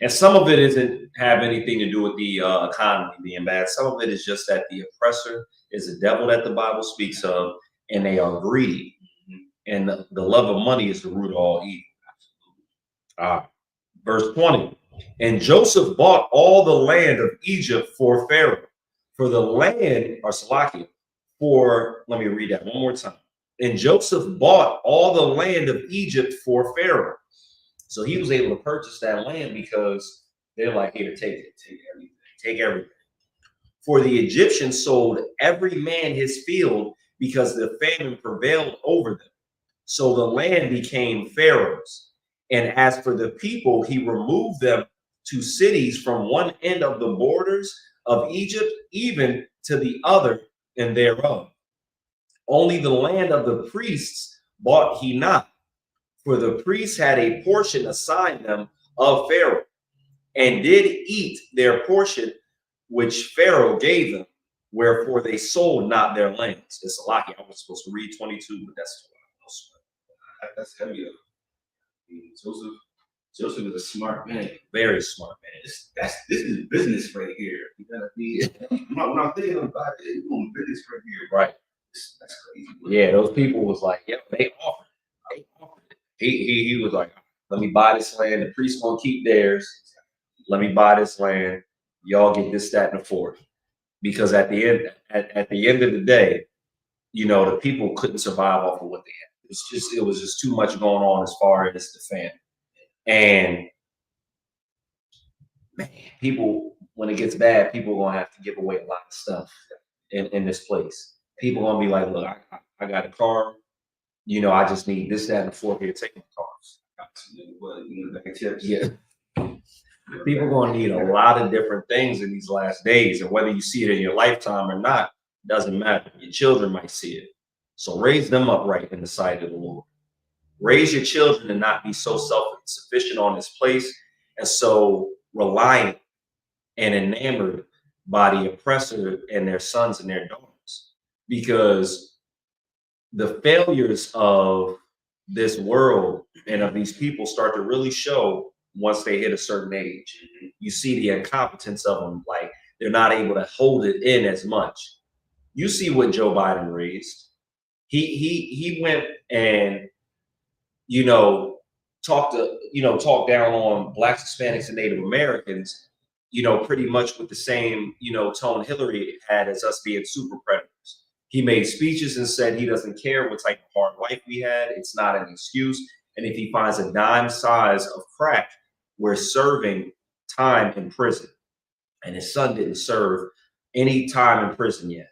And some of it isn't have anything to do with the economy being bad. Some of it is just that the oppressor is the devil that the Bible speaks of, and they are greedy. And the love of money is the root of all evil. Verse 20. And Joseph bought all the land of Egypt for Pharaoh. For the land, or Salakia, let me read that one more time. And Joseph bought all the land of Egypt for Pharaoh. So he was able to purchase that land because they're like, here, take everything. For the Egyptians sold every man his field because the famine prevailed over them. So the land became Pharaoh's. And as for the people, he removed them to cities from one end of the borders of Egypt, even to the other end thereof. Only the land of the priests bought he not. For the priests had a portion assigned them of Pharaoh, and did eat their portion which Pharaoh gave them, wherefore they sold not their lands. It's a lot. I was supposed to read 22, but that's heavy. Joseph is a smart man, very smart man. This is business right here. You know what I mean? When I'm thinking about it, it's doing business right here. Right. That's crazy. Yeah, those people was like, yeah, they offered it. He was like, let me buy this land. The priest gonna keep theirs. Let me buy this land. Y'all get this, that, and the fourth. Because at the end of the day, the people couldn't survive off of what they had. It was just too much going on as far as the family. And man, people, when it gets bad, people are gonna have to give away a lot of stuff in this place. People gonna be like, look, I got a car. You know, I just need this, that, and the fourth here to take my cars. Yeah. People gonna need a lot of different things in these last days, and whether you see it in your lifetime or not, doesn't matter. Your children might see it. So raise them upright in the sight of the Lord. Raise your children to not be so self-sufficient on this place and so reliant and enamored by the oppressor and their sons and their daughters. Because the failures of this world and of these people start to really show once they hit a certain age. You see the incompetence of them, like they're not able to hold it in as much. You see what Joe Biden raised. He went and talked down on Blacks, Hispanics, and Native Americans, pretty much with the same tone Hillary had as us being super predators. He made speeches and said he doesn't care what type of hard life we had. It's not an excuse. And if he finds a dime size of crack, we're serving time in prison. And his son didn't serve any time in prison yet.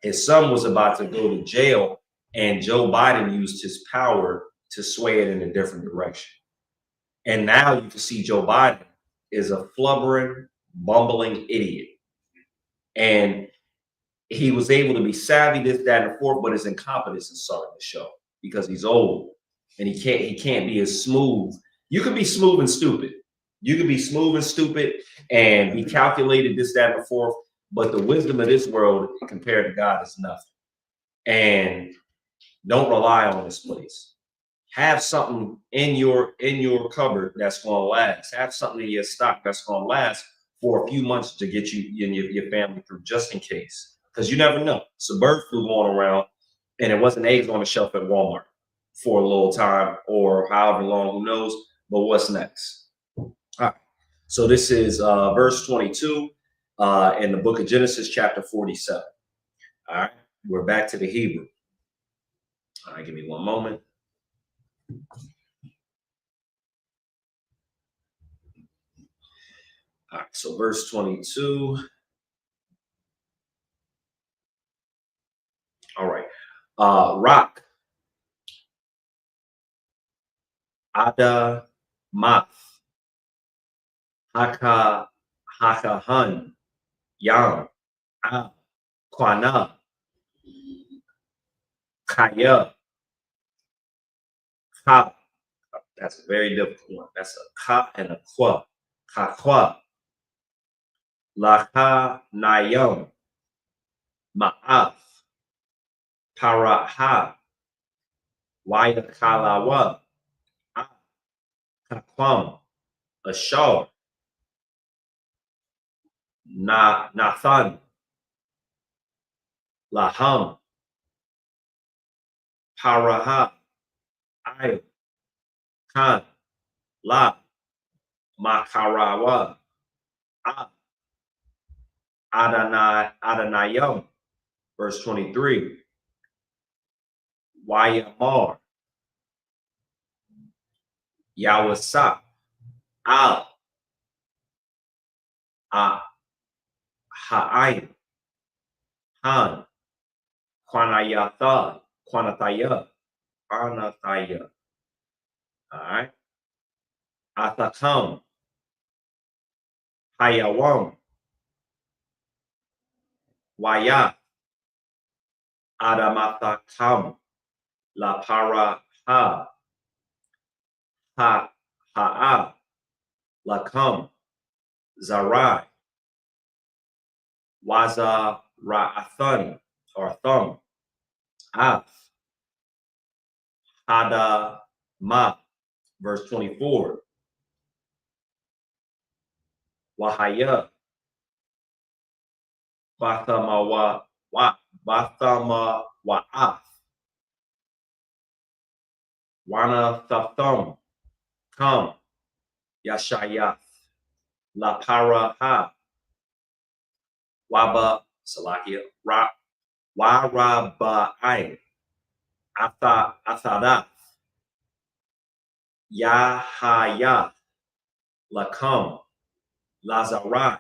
His son was about to go to jail, and Joe Biden used his power to sway it in a different direction. And now you can see Joe Biden is a flubbering, bumbling idiot. And he was able to be savvy, this, that, and the fourth, but his incompetence is starting to show because he's old and he can't be as smooth. You can be smooth and stupid. You can be smooth and stupid and be calculated, this, that, and the fourth, but the wisdom of this world compared to God is nothing. And don't rely on this place. Have something in your cupboard that's going to last. Have something in your stock that's going to last for a few months to get you and your family through, just in case. Because you never know. It's a bird flu going around, and it wasn't eggs on the shelf at Walmart for a little time or however long, who knows. But what's next? All right. So this is verse 22 in the book of Genesis, chapter 47. All right. We're back to the Hebrew. All right. Give me one moment. All right. So verse 22. All right. Rock. Ada Math. Haka Hakahan. Yam. Kwana. Kaya. Ka. That's a very difficult one. That's a ka and a kwa. Kakwa. Laka Nayam. Ma'af. Paraha. Waya Kalawa. Kakwam. Ashar. Nathan. Laham. Paraha. Ay. Khan. La. Makarawa. Adonayam. Verse 23. Wayamar. Yawasa. Al. Ha'ayin. Han. Kwanayatha. Kwanataya. Kwanataya. All right. Athakam. Hayawam. Waya. Adamathakam. La para ha. Ha'a. Lakam. Zarai. Waza ra'athani or thumb. Af. Hada ma. Verse 24. Wahaya. Bathama wa'af. Wana thum. Come. Yashayath. La para ha. Waba Salakia. Waraba'ai. Athadath. Yahaya. Lakam. Lazarai.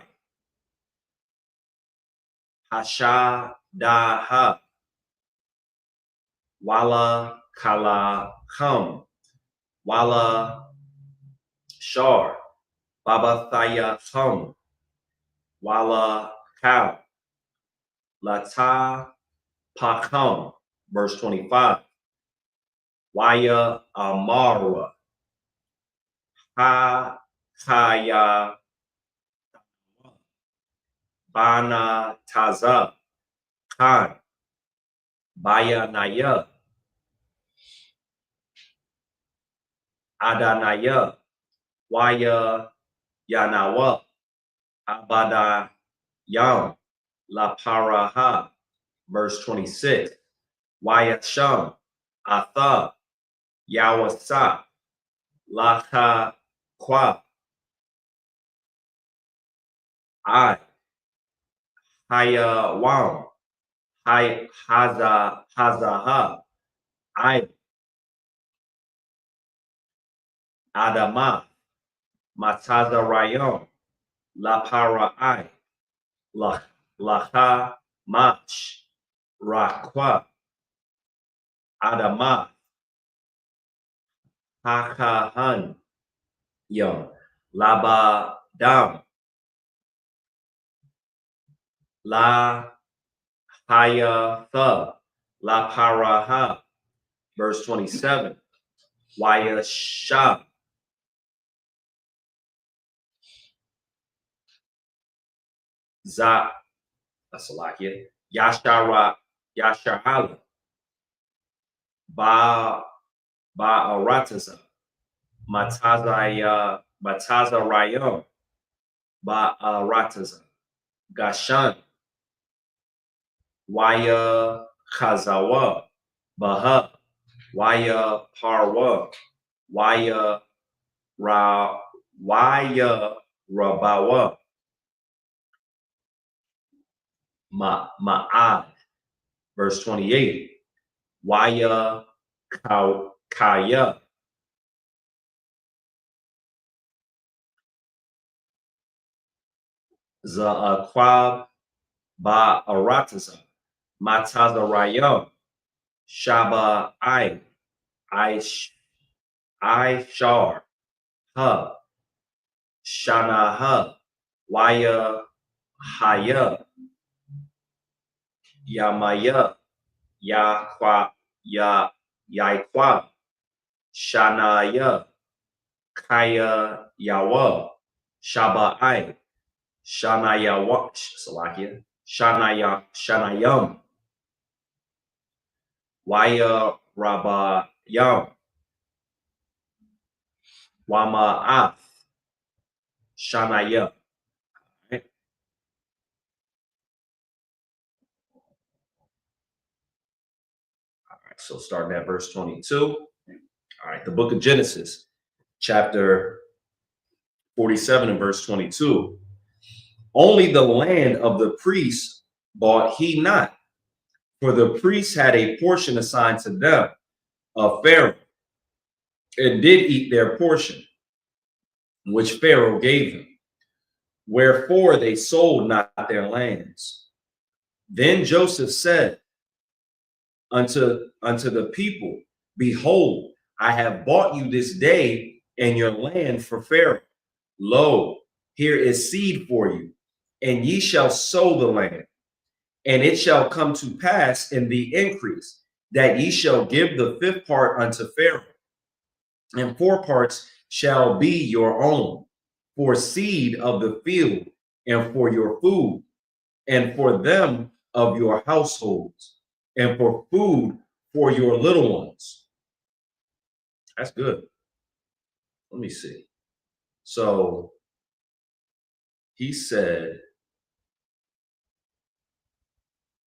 Hashadaha. Wala Kala Khum, Wala Shar, Baba Thaya Khum, Wala Kal, Lata Pakhum, verse 25. Waya Amarwa, Ha Kaya Bana Taza, Khan, Baya Naya, Adanaya, Waya Yanawa, Abada Yam, La Paraha, verse 26. Waya Sham, Atha, Yawasa, Lacha Kwa, I, Haya Wam, Hay Hazaha, I, Adama, Mataza Rayon, La Para I, Lacha Mach, Rakwa, Adama, Hakahan, Yom, Laba Dam, La Haya Tha, La Paraha, verse 27. Waya Shah, Za, Asalakia, Yasharala, Ba Arataza, Mataza Rayon, Ba Arataza, Gashan, Waya Kazawa, Baha, Waya Parwa, Waya Rabawa, Ma'ad, verse 28. Waya Kaya, Za'akwab Ba Arataza, Mataza Rayon, Shaba Shar, Ha, Shanaha, Waya Haya, Yamaya, Yaikwa, Shanaya, Kaya Yawa, Shaba Shanayawa, Salakia, Shanayam, Waya Rabayam, Wama'af, Shanaya. Right? All right, so starting at verse 22. All right, the book of Genesis, chapter 47 and verse 22. Only the land of the priests bought he not, for the priests had a portion assigned to them of Pharaoh, and did eat their portion, which Pharaoh gave them. Wherefore they sold not their lands. Then Joseph said unto the people, Behold, I have bought you this day and your land for Pharaoh. Lo, here is seed for you, and ye shall sow the land. And it shall come to pass in the increase that ye shall give the fifth part unto Pharaoh, and 4 parts shall be your own, for seed of the field, and for your food, and for them of your households, and for food for your little ones. That's good. Let me see. So he said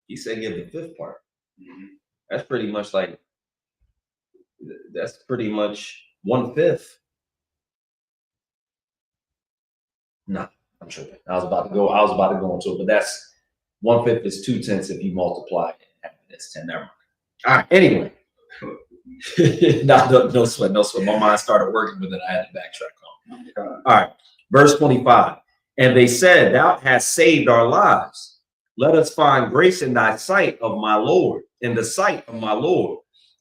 give the fifth part. That's pretty much 1/5. No, I'm tripping. I was about to go into it, but that's 1/5 is 2/10 if you multiply it. That's 10. Never mind. All right. Anyway, no sweat. My mind started working with it. I had to backtrack on. All right. Verse 25. And they said, Thou hast saved our lives. Let us find grace in thy sight of my Lord, in the sight of my Lord.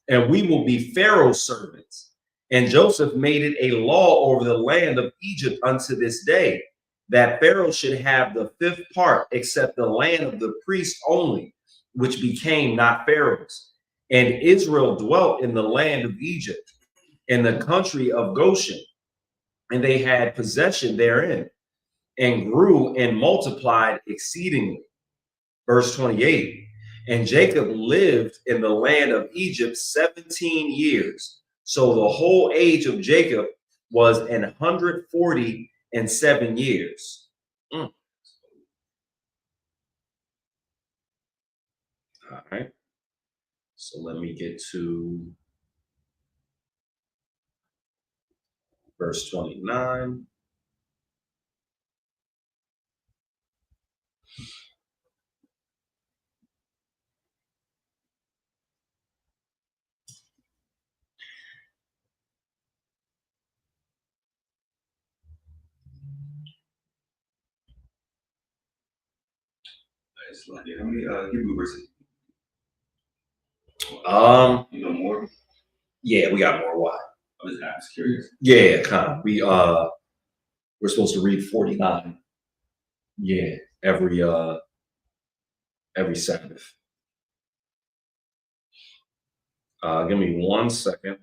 and we will be Pharaoh's servants. And Joseph made it a law over the land of Egypt unto this day, that Pharaoh should have the fifth part, except the land of the priests only, which became not Pharaoh's. And Israel dwelt in the land of Egypt, in the country of Goshen, and they had possession therein, and grew and multiplied exceedingly. Verse 28, and Jacob lived in the land of Egypt 17 years. So the whole age of Jacob was 147 years. All right. So let me get to verse 29. Let me give you a verse. You know more? Yeah, we got more. Why? I was curious. Yeah, kind of. We're supposed to read 49. Yeah, every Sabbath. Give me 1 second.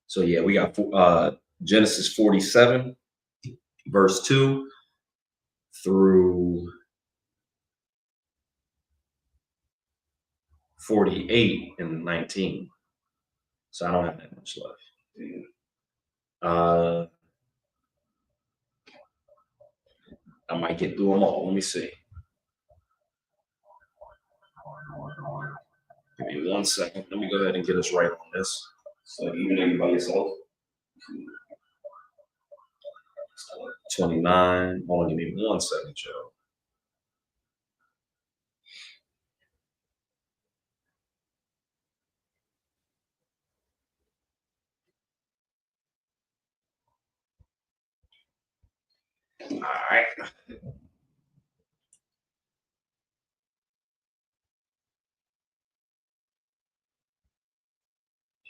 So yeah, we got Genesis 47, verse 2 through 48 and 19. So I don't have that much left. I might get through them all. Let me see. Give me 1 second. Let me go ahead and get us right on this. So even though you're by yourself? 29. Hold on, give me 1 second, Joe. All right.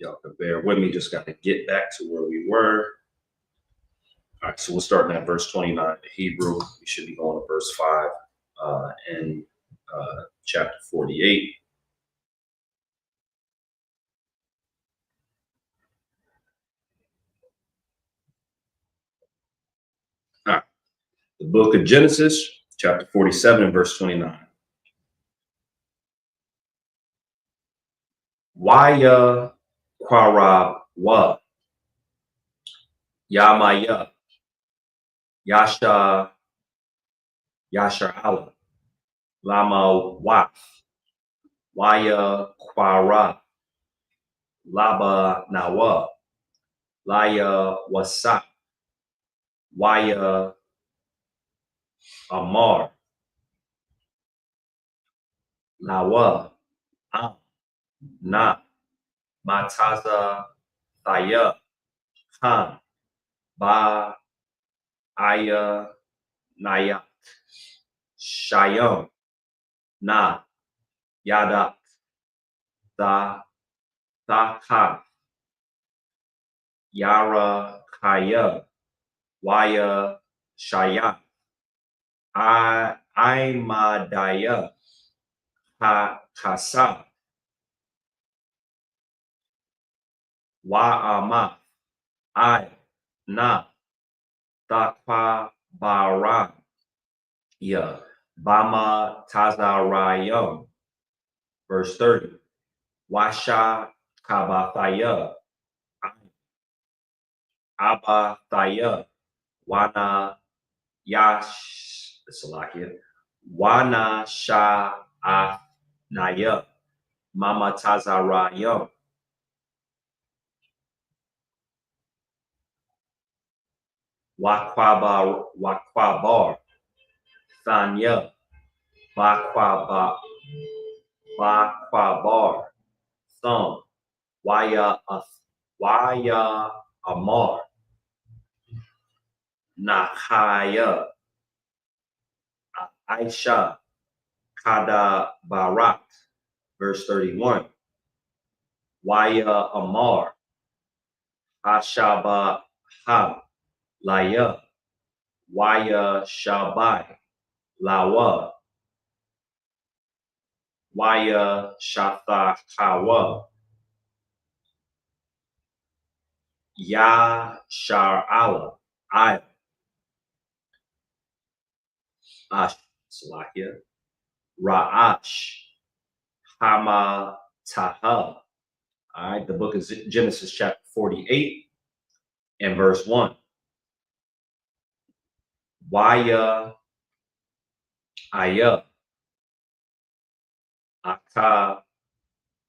Y'all can bear with me. Just got to get back to where we were. All right, so we're starting at verse 29 in Hebrew. We should be going to verse 5 in chapter 48. All right. The book of Genesis, chapter 47 and verse 29. Waya Kwarab wa Yamaya Yasha Allah Lama Waf Waya Kwara Laba Nawa Laya Wasa Waya Amar Lawa Am Na Mataza Thaya Khan Ba Aya Nayak Shayam Na Yadak Da Thaka Yara Kaya Waya Shaya Imadaya Kasa Wa'ama I Na Takpa Bara Ya Bama Tazarayam. Verse 30. Washa Kabathaya Abathaya Wana Yash Salakia Wana Sha Naya Mama Tazarayam. Wakwabar Thanya Bakwabar Thumb Waya Amar Nahaya, Aisha, Kada Barak, verse 31. Waya Amar, Ashaba Ha, Laya, Waya Shabai, Lawa, Waya Shatha Kawa, Ya Shar'ala, I, Ash, Salakia, Ra'ash, Hama Taha. All right, the book of Genesis, chapter 48 and verse 1. Waya Aya, Aka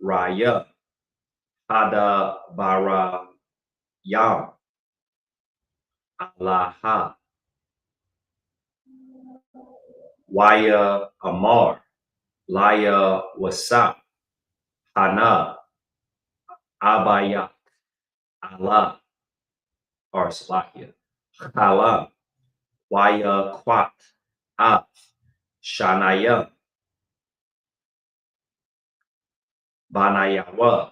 Raya, Hada Bara Yam, Alaha, Waya Amar, Laya Wasa, Hana, Abaya, Allah, or Salakia, Hala, Waya Kwat, Af, Shanaya, Banayawa,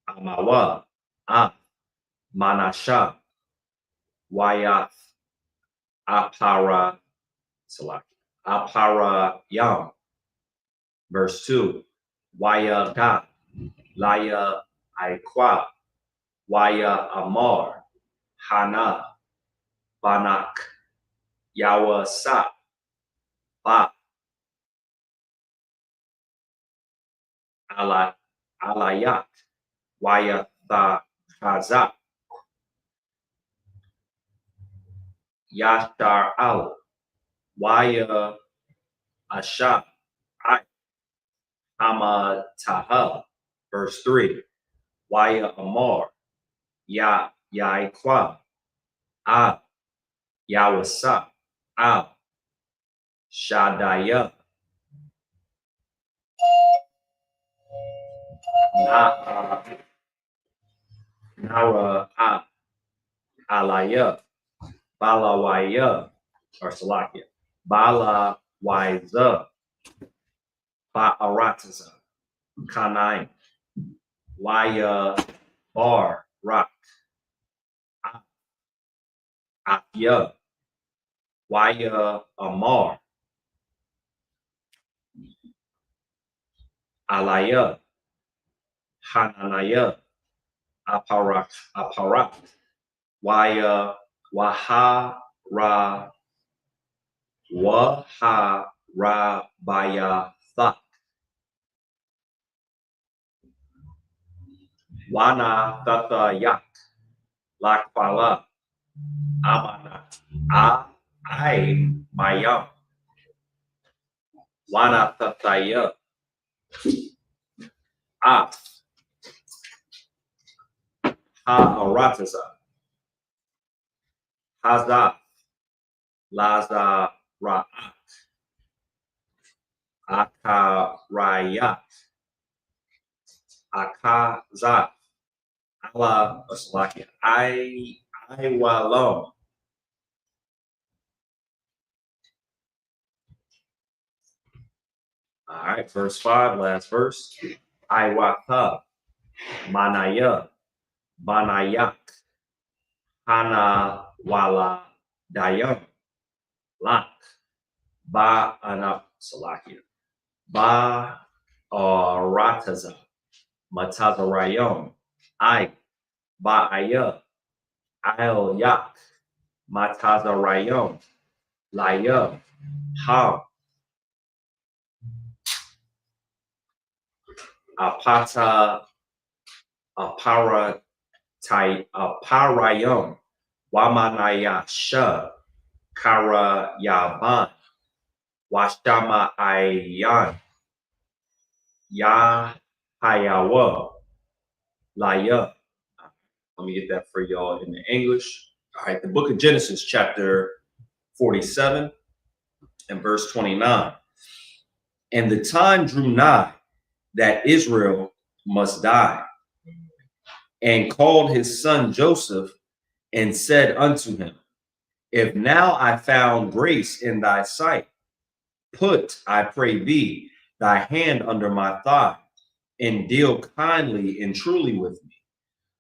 Amawa, Af, Manasha, Wayaf, Apara, Salaki, Apara Yam. Verse 2. Waya Ga, Laya Aikwa, Waya Amar, Hana, Banak, Yawa Sa, Ba, Alayat, Waya Tha Khazak, Yashar Al, Waya Asha, I, Hama Taha. Verse 3. Waya Amar, Ya Yaikwa, A, Yawasa, A, Shadaya, Nara, A, Alaya, Balawaya, or Salakia, Bala Waiza, Ba'arataza, Kanaim, Waya Bar, Rak, Afya, Waya Amar, Alaya, Hananaya, Aparak, Waya Wahara, Waharabaya Thak, Wana Thathayak, Lakpala, Amana, I Mayam, Wana Thathaya, Af, Ha-arataza, Hazaf, Laza Ra'at, Akarayat, Akazaf, Allah Aslakia, I Walom. All right, verse 5, last verse. Iwatha, Manaya, Banayak, Hana Wala Dayam, Lak, Ba Anak Salakia, Ba Rataza, Matazarayom, I, Ba'aya, Al Yak, Matazarayom, Laya, Ha, Apata, Aparayom, Wamanaya Sha, Kara Yaban, Washama Ayan, Ya Hayawa, Laya. Let me get that for y'all in the English. All right, the book of Genesis, chapter 47 and verse 29. And the time drew nigh that Israel must die, and called his son Joseph, and said unto him, If now I found grace in thy sight, put, I pray thee, thy hand under my thigh, and deal kindly and truly with me.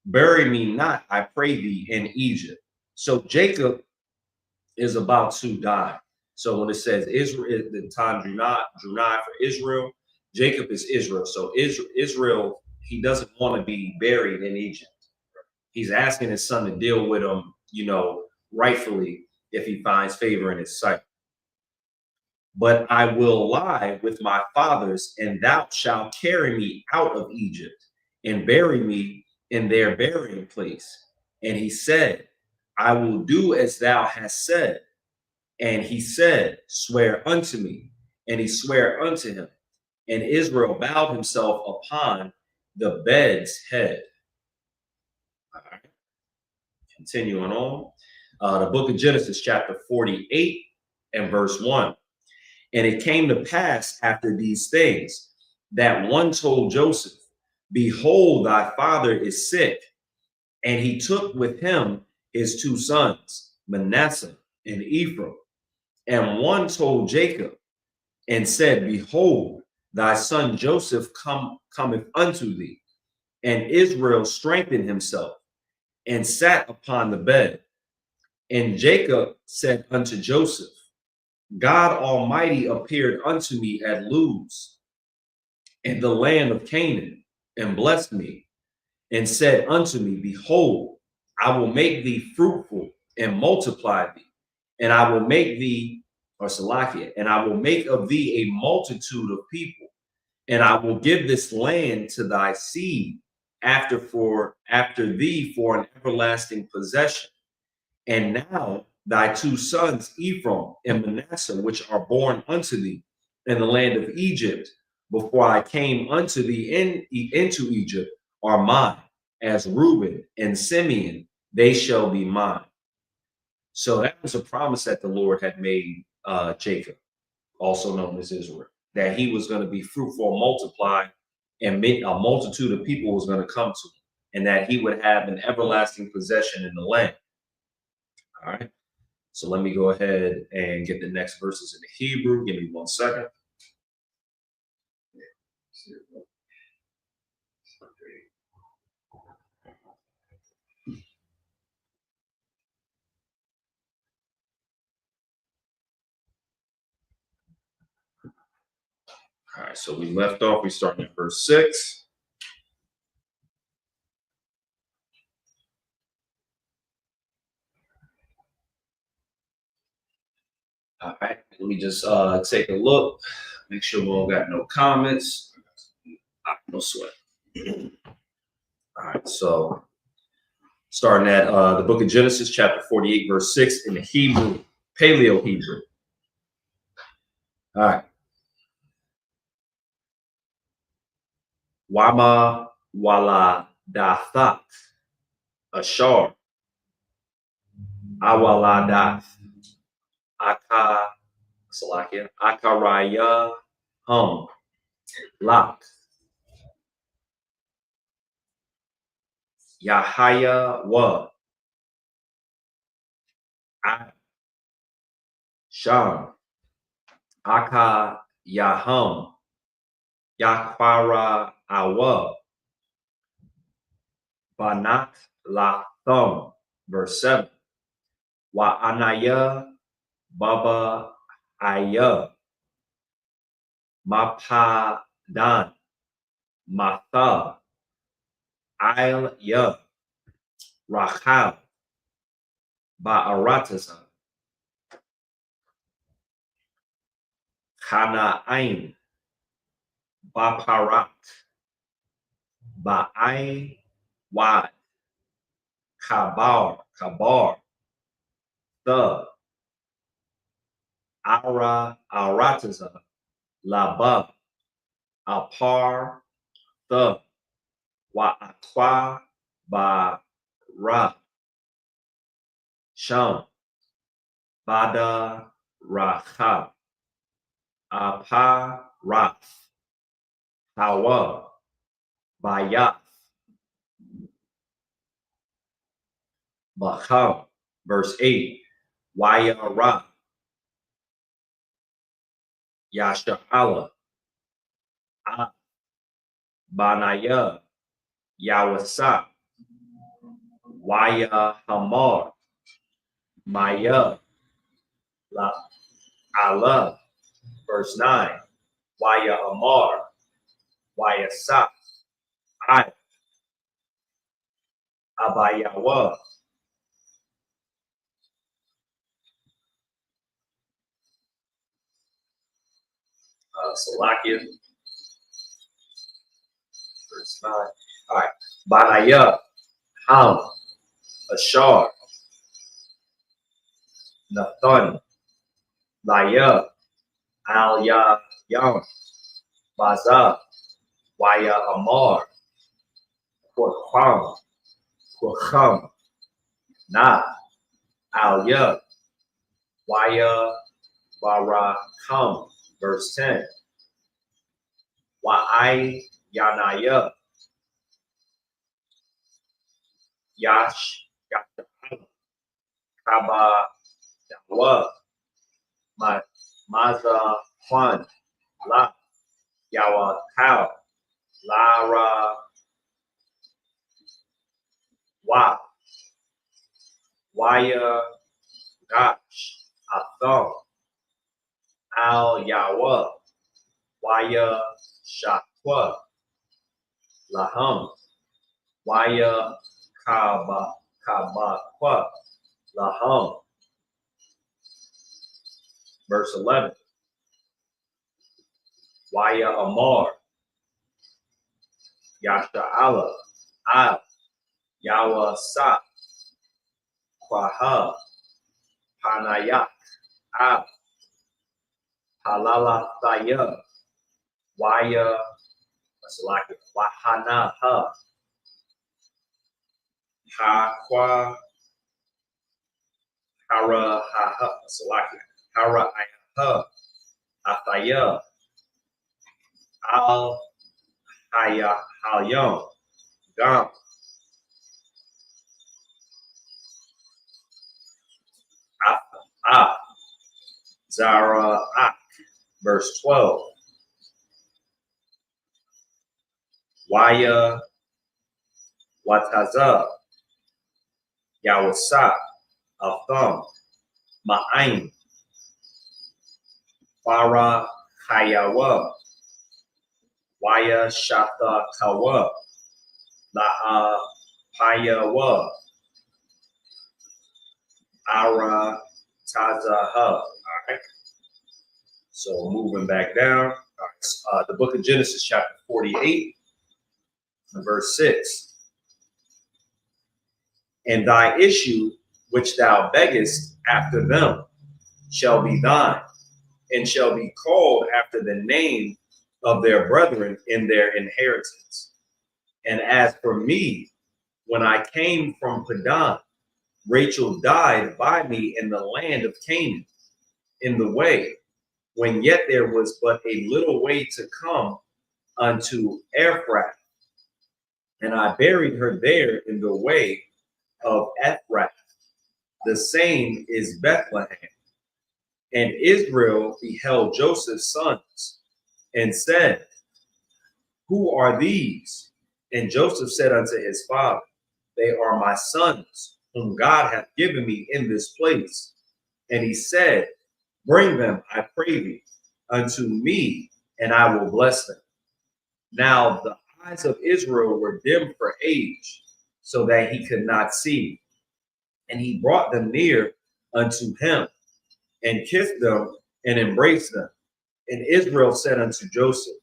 Bury me not, I pray thee, in Egypt. So Jacob is about to die. So when it says Israel, the time drew nigh for Israel, Jacob is Israel. So Israel, he doesn't want to be buried in Egypt. He's asking his son to deal with him, rightfully, if he finds favor in his sight. But I will lie with my fathers, and thou shalt carry me out of Egypt and bury me in their burying place. And he said, I will do as thou hast said. And he said, swear unto me. And he sware unto him. And Israel bowed himself upon the bed's head. All right. Continuing on. The book of Genesis, chapter 48 and verse 1. And it came to pass after these things that one told Joseph, behold, thy father is sick. And he took with him his two sons, Manasseh and Ephraim. And one told Jacob and said, behold, thy son Joseph cometh unto thee. And Israel strengthened himself and sat upon the bed. And Jacob said unto Joseph, God Almighty appeared unto me at Luz in the land of Canaan, and blessed me, and said unto me, behold, I will make thee fruitful and multiply thee, and I will make thee, and I will make of thee a multitude of people, and I will give this land to thy seed after thee for an everlasting possession. And now thy two sons, Ephraim and Manasseh, which are born unto thee in the land of Egypt, before I came unto thee into Egypt, are mine, as Reuben and Simeon, they shall be mine. So that was a promise that the Lord had made Jacob, also known as Israel, that he was going to be fruitful and multiply, and a multitude of people was going to come to him, and that he would have an everlasting possession in the land. All right. So let me go ahead and get the next verses in the Hebrew. Give me 1 second. All right, so we left off, we started at verse 6. All right, let me just take a look, make sure we don't got no comments. No sweat. All right, so starting at the book of Genesis, chapter 48, verse 6 in the Hebrew, Paleo Hebrew. All right. Wama wala dathat ashar awaladat akaraya lak Yahaya wa Sham Aka Yaham Yakwara Awa Banat La Thum, verse 7. Wa Anaya Baba Aya Mapadan Matha Ail Ya Rachel Ba'aratasa Chana'ain Baparat Ba'ai Wad Kabar The Arataza Laba Apar The Wa Aqua Ba Ra Sham Bada Racha Apa Rath Hawa Bayath Bacham, verse 8. Wayara, Yasha'ala, Banaya, Yawasa, Waya Hamar, Maya, La Allah, verse 9, Waya Amar, Waya Sa, I, Abayawa, Salakia, verse 9. All right, Banaya, Ham, Ashar, Nathan, Laya, Al Yam, Baza, Waya Amar, Quacham, Na, Al Waya Barakam, verse 10. Wa'ai Yanaya, Yash, Kaba, Dawa, Maza, Juan, La, Yawa, Tau, Lara, Wa, Waya, Gosh, Atham, Al Yawa, Waya, Shakwa, Laham, Waya, Kabakwa, Laham. Verse 11. Waya Amar, Yasha'ala, Ab, Yawa Sa, Kwaha, Hanayak, Ab, Halala Thaya, Waya, Wahana Ha, Hakwa, Hara Ha, Hara Ha, Athaya, Al Haya Halyam, Gam, Zara Ak, verse 12. Waya Wataza, Yawasa, Atham, Ma'ain, Farah Hayawa, Waya Shatha Kawa, La'a Payawa, Ara Tazaha. All right. So moving back down, the book of Genesis, chapter 48, verse 6. And thy issue, which thou beggest after them, shall be thine, and shall be called after the name of their brethren in their inheritance. And as for me, when I came from Padan, Rachel died by me in the land of Canaan, in the way, when yet there was but a little way to come unto Ephrath. And I buried her there in the way of Ephrath. The same is Bethlehem. And Israel beheld Joseph's sons and said, who are these? And Joseph said unto his father, they are my sons, whom God hath given me in this place. And he said, bring them, I pray thee, unto me, and I will bless them. Now the eyes of Israel were dim for age, so that he could not see. And he brought them near unto him, and kissed them, and embraced them. And Israel said unto Joseph,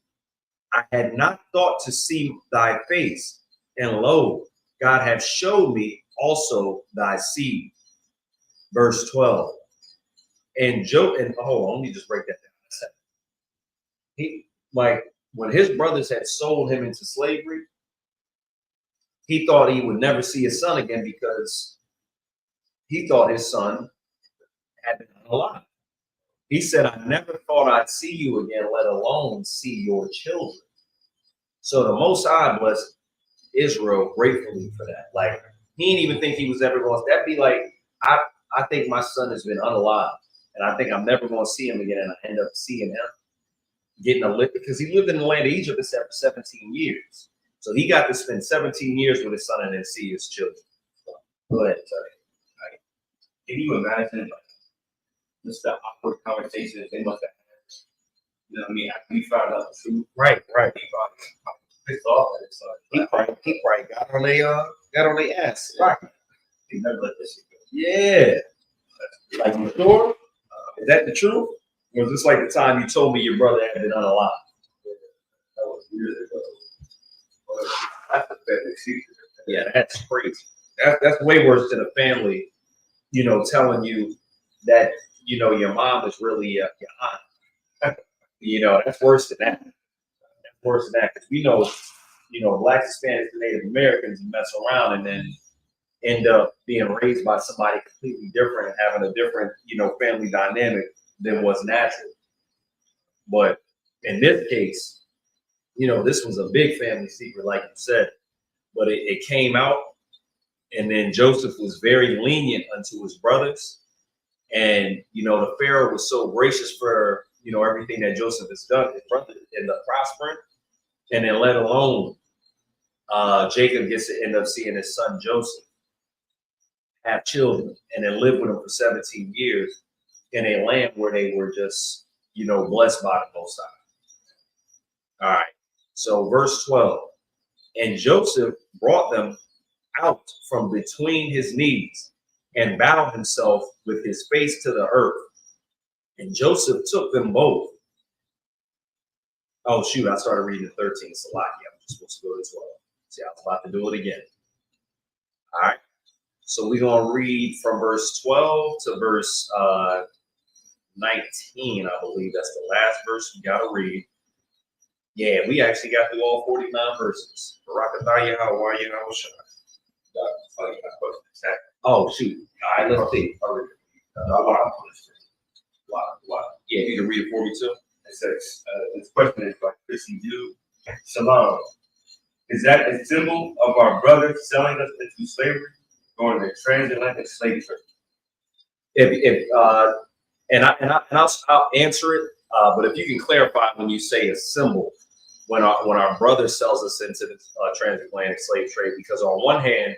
I had not thought to see thy face, and lo, God hath showed me also thy seed. Verse 12. And hold on, let me just break that down a second. When his brothers had sold him into slavery, he thought he would never see his son again because he thought his son had been alive. He said, I never thought I'd see you again, let alone see your children. So the Most High blessed Israel gratefully for that. Like, he didn't even think he was ever going to. That'd be like, I I think my son has been unalived, and I think I'm never going to see him again. And I end up seeing him getting a lick because he lived in the land of Egypt for 17 years. So he got to spend 17 years with his son and then see his children. Go ahead, sorry. Can you imagine like just the awkward conversations they must have had? You know what I mean? After we found out the truth. Right. He probably pissed off at his son. He probably got on their ass. Right. He never let this shit go. Yeah. Like, you sure? Is that the truth? Or was this like the time you told me your brother had been unalive? That was years ago. That's a family secret. Yeah, that's crazy. That's way worse than a family, you know, telling you that, you know, your mom is really your aunt. You know, that's worse than that. That's worse than that because we know, you know, Black, Hispanics, and Native Americans mess around and then end up being raised by somebody completely different and having a different, you know, family dynamic than what's natural. But in this case, you know, this was a big family secret, like you said, but it came out, and then Joseph was very lenient unto his brothers. And, you know, the Pharaoh was so gracious for, you know, everything that Joseph has done. His brother ended up prospering. And then let alone Jacob gets to end up seeing his son Joseph have children and then live with him for 17 years in a land where they were just, you know, blessed by the Most High. All right. So verse 12, and Joseph brought them out from between his knees and bowed himself with his face to the earth. And Joseph took them both. Oh, shoot, I started reading 13. Salaki. I'm just supposed to go to 12. See, I was about to do it again. All right. So we're going to read from verse 12 to verse 19, I believe. That's the last verse we got to read. Yeah, we actually got through all 49 verses. Barakatah Yahweh Yahweh. Oh, shoot. All right, let's see. Yeah, you can read it for me too. It says, this question is by Chrissy Dew. Shalom. Is that a symbol of our brothers selling us into slavery or the transatlantic slave trade? I'll answer it. But if you can clarify when you say a symbol, when our brother sells us into the transatlantic slave trade, because on one hand,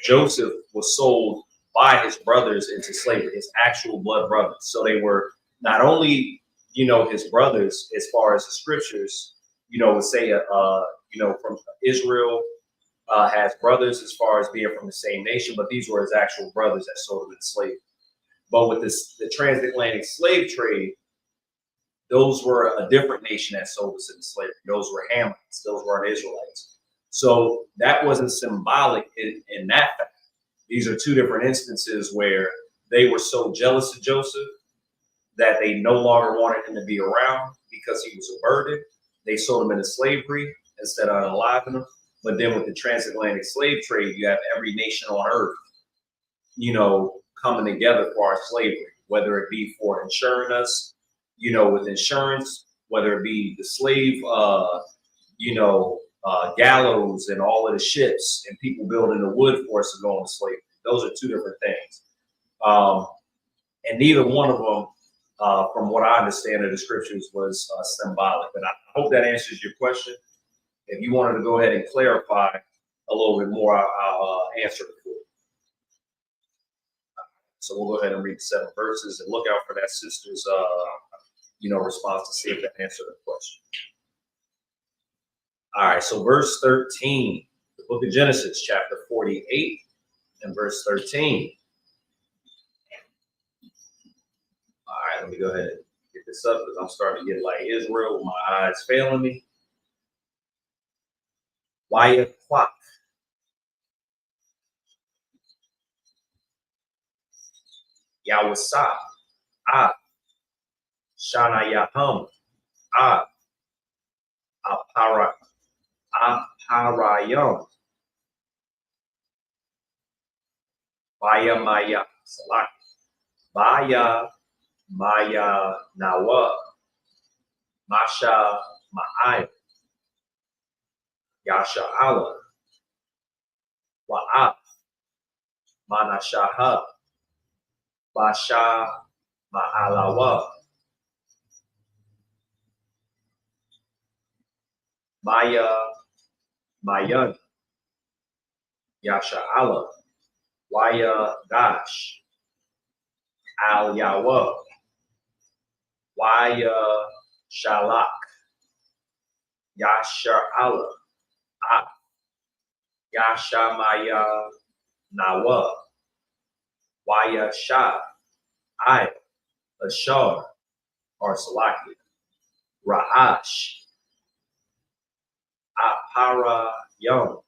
Joseph was sold by his brothers into slavery, his actual blood brothers. So they were not only, you know, his brothers, as far as the scriptures, you know, would say, you know, from Israel has brothers as far as being from the same nation, but these were his actual brothers that sold him into slavery. But with the transatlantic slave trade, those were a different nation that sold us into slavery. Those were Hamites. Those weren't Israelites. So that wasn't symbolic in that fact. These are two different instances where they were so jealous of Joseph that they no longer wanted him to be around because he was a burden. They sold him into slavery instead of unaliving him. But then with the transatlantic slave trade, you have every nation on earth, you know, coming together for our slavery, whether it be for insuring us, you know, with insurance, whether it be the slave, you know, gallows and all of the ships and people building the wood for us to go on slavery. Those are two different things. And neither one of them, from what I understand of the scriptures, was symbolic. But I hope that answers your question. If you wanted to go ahead and clarify a little bit more, I'll answer it for you. So we'll go ahead and read the 7 verses and look out for that sister's, you know, response to see if that answered the question. All right, so verse 13, the book of Genesis, chapter 48, and verse 13. All right, let me go ahead and get this up because I'm starting to get like Israel with my eyes failing me. Why clock? Yawasa, Shana Yaham, Aparayam, Baya Maya, Salak, Baya Maya Nawa, Masha Ma'ai, Yasha Allah, Wa'af, Manashaha, Basha Ma'alawa, Maya Mayan, Yasha Allah, Waya Dash, Al Yawa, Waya Shalak, Yasha Allah, Yasha Maya Nawa, Waya Shah, I, Ashar, or Salaki, Ra'ash, Apara Yom,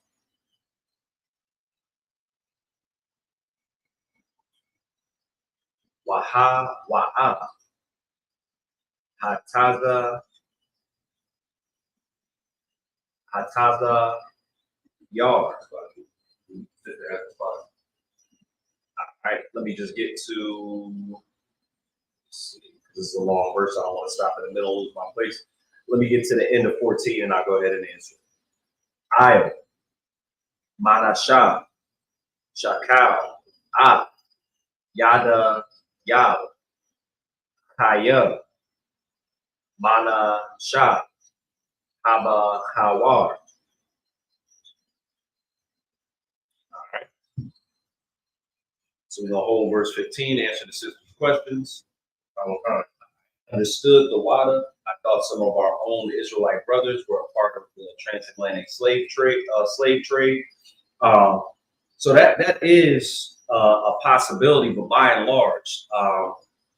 Waha Wa'a, Hataza Yar. All right, let me just get to, let's see, this is a long verse. I don't want to stop in the middle, lose my place. Let me get to the end of 14 and I'll go ahead and answer. Ayo, Manasha, Shakal, Yada, Yab, Kaya, Mana Shah, Haba Hawar. So we're going to hold verse 15, answer the sister's questions. Understood the water. I thought some of our own Israelite brothers were a part of the transatlantic slave trade. So that is a possibility, but by and large,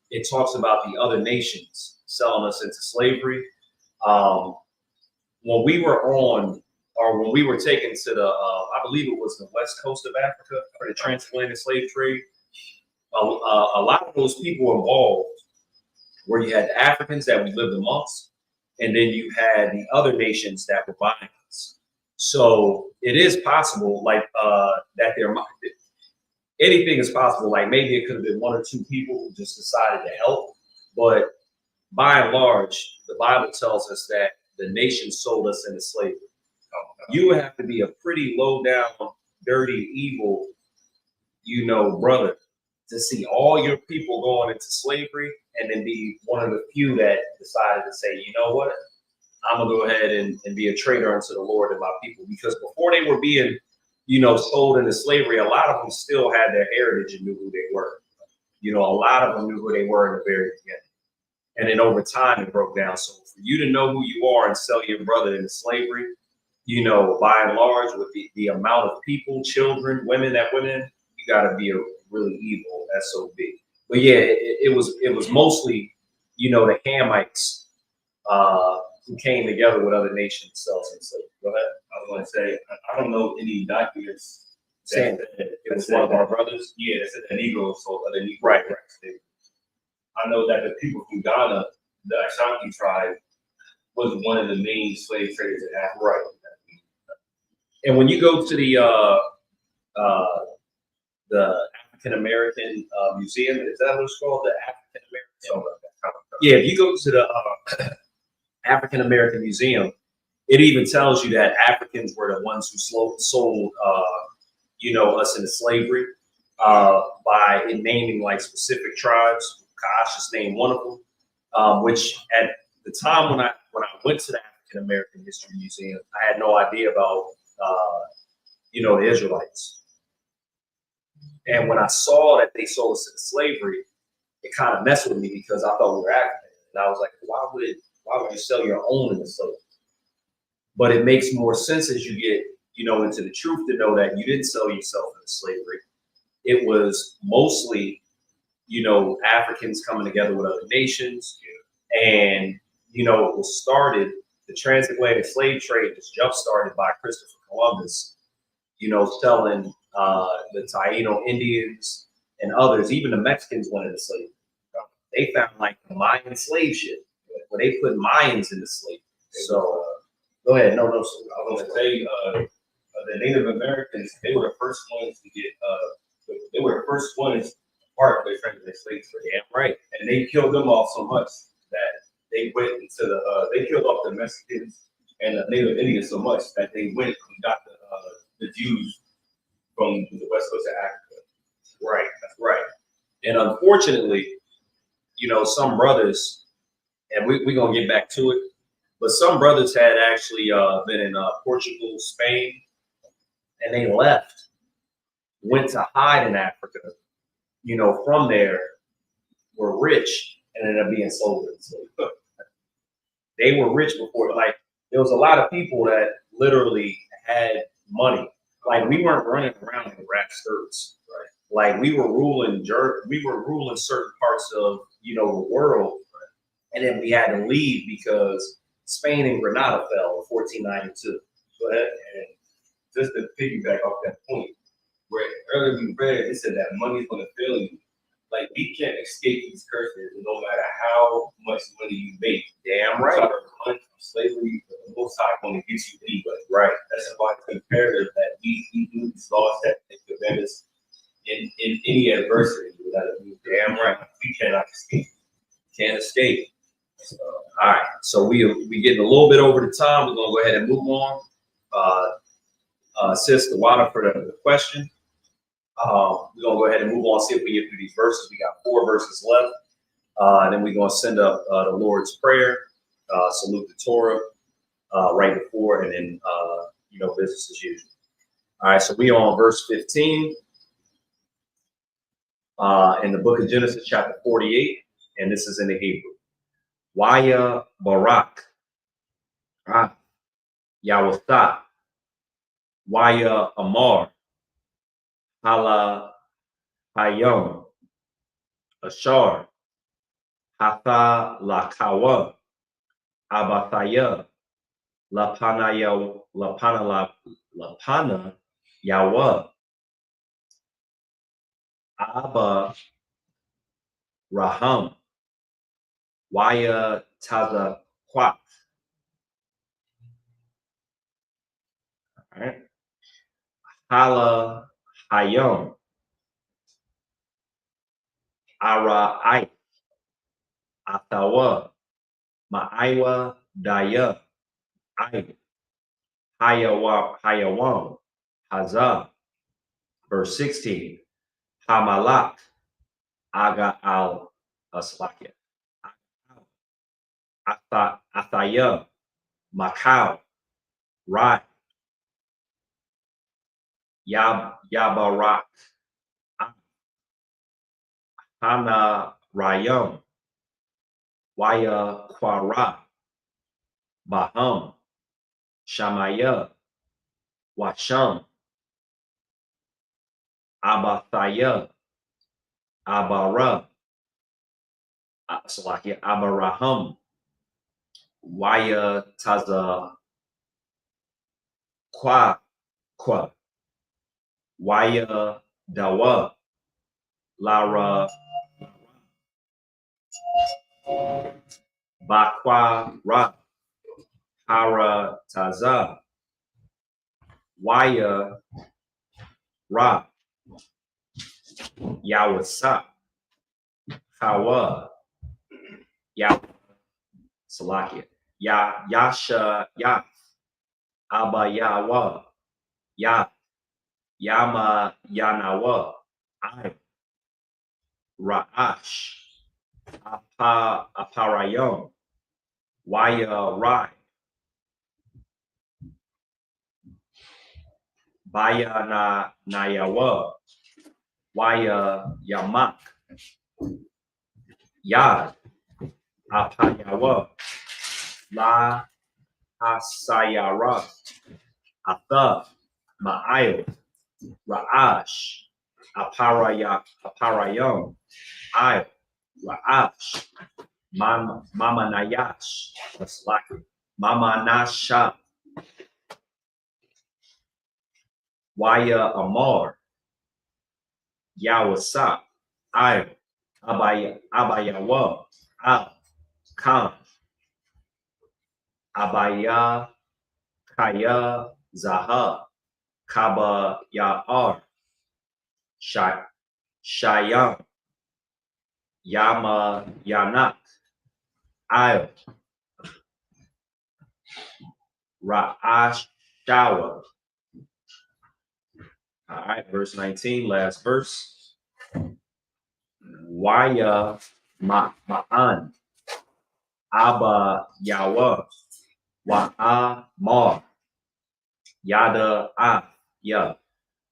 it talks about the other nations selling us into slavery. When we were when we were taken to the, I believe it was the west coast of Africa for the transatlantic slave trade, a lot of those people involved, where you had the Africans that we lived amongst, and then you had the other nations that were buying us. So it is possible, like that anything is possible. Like maybe it could have been one or two people who just decided to help, but by and large, the Bible tells us that the nation sold us into slavery. You would have to be a pretty low down, dirty, evil, brother, to see all your people going into slavery and then be one of the few that decided to say, you know what, I'm gonna go ahead and be a traitor unto the Lord and my people. Because before they were being, sold into slavery, a lot of them still had their heritage and knew who they were. A lot of them knew who they were in the very beginning. And then over time it broke down. So for you to know who you are and sell your brother into slavery, by and large, with the amount of people, children, women that went in, you gotta be a really evil SOB. But yeah, it was mostly, the Hamites who came together with other nations to sell some slavery. Go ahead. I was going to say, I don't know any documents saying that it was one of our brothers. Yeah, that said that Negroes sold other Negroes. Right. I know that the people from Ghana, the Ashanti tribe, was one of the main slave traders in Africa. Right. And when you go to the African American Museum, is that what it's called? The African American. Yeah, if you go to the African American Museum, it even tells you that Africans were the ones who sold us into slavery by naming like specific tribes. Kash is named one of them, which at the time when I went to the African American History Museum, I had no idea about the Israelites. And when I saw that they sold us into slavery, it kind of messed with me because I thought we were African. And I was like, why would you sell your own into slavery? But it makes more sense as you get, into the truth to know that you didn't sell yourself into slavery. It was mostly, Africans coming together with other nations. And, it was started, the transatlantic slave trade was jump started by Christopher Columbus, selling the Taino Indians and others, even the Mexicans went into slavery. They found like the Mayan slave ship where they put Mayans into slavery. So go ahead. No. So I was going to say, the Native Americans, they were the first ones to get, they were the first ones part of the transatlantic slave trade. Yeah, right. And they killed them off so much that they went into they killed off the Mexicans and the Native Indians so much that they went and got the Jews from the west coast of Africa. Right, that's right. And unfortunately, you know, some brothers, and we're going to get back to it, but some brothers had actually been in Portugal, Spain, and they left, went to hide in Africa, you know, from there, were rich, and ended up being sold into slavery. They were rich before, like, there was a lot of people that literally had money. Like, we weren't running around in rap skirts, right? Like, we were ruling certain parts of, you know, the world, and then we had to leave because Spain and Grenada fell in 1492. Go ahead. And just to piggyback off that point, where earlier we read, it said that money's going to fail you. Like, we can't escape these curses no matter how much money you make. Damn right. Money from slavery, the Most High going to get you anyway. Right. That's why it's imperative that we do these laws that prevent us in any adversity. Damn right. We cannot escape. Can't escape. So, all right. So we getting a little bit over the time. We're going to go ahead and move on. Sister Wada for the question. We're going to go ahead and move on, see if we get through these verses. We got 4 verses left. And then we're going to send up the Lord's Prayer, salute the Torah right before, and then, you know, business as usual. All right, so we on verse 15 in the book of Genesis, chapter 48, and this is in the Hebrew. Waya Barak, Yawatha, Waya Amar, Hala Hayom, Ashar, Hatha Lakawa, Abathaya, Lapana Yawa, Abba Raham, Waya Taza Kwat. All right. Hala Hayom, Ara Ai, Atawa, Ma'aiwa Daya, Ai, Hayawam, Hazah. Verse 16, Hamalak, Aga al Aslakia, Athaya, Macau, Rai, Yabarak, Hana Rayam, Waya Kwara, Baham, Shamaya, Washam, Abathaya, Abara, Salakia, Abaraham, Waya Taza Kwa, Waya Dawa, Lara, Bakwa Ra, Hara Taza, Waya Ra, Yawasa, Hawa, Ya, Salakia, Yasha, Ya, Abba Yawa, Ya, Yama Yanawa, I, Ra'ash, Aparayom, Waya Rai, Baya Nayawa, Waya Yamak, Yad, Apayawa, La Asayara, Atha, Ma'ayo, Ra'ash, Aparayom, I, Ra'ash, Mama Nayash, Mama Nasha, Waya Amar, Yawasa, I, Abayawa, Al, Khan, Abaya, Kaya, Zaha, Kaba Ya'ar, Shayam, Yama Yanak, Al, Ra'ash Shawa. All right, verse 19, last verse. Waya Ma'an, Abba Yawa, Wa'a Ma, Yada A, Ya,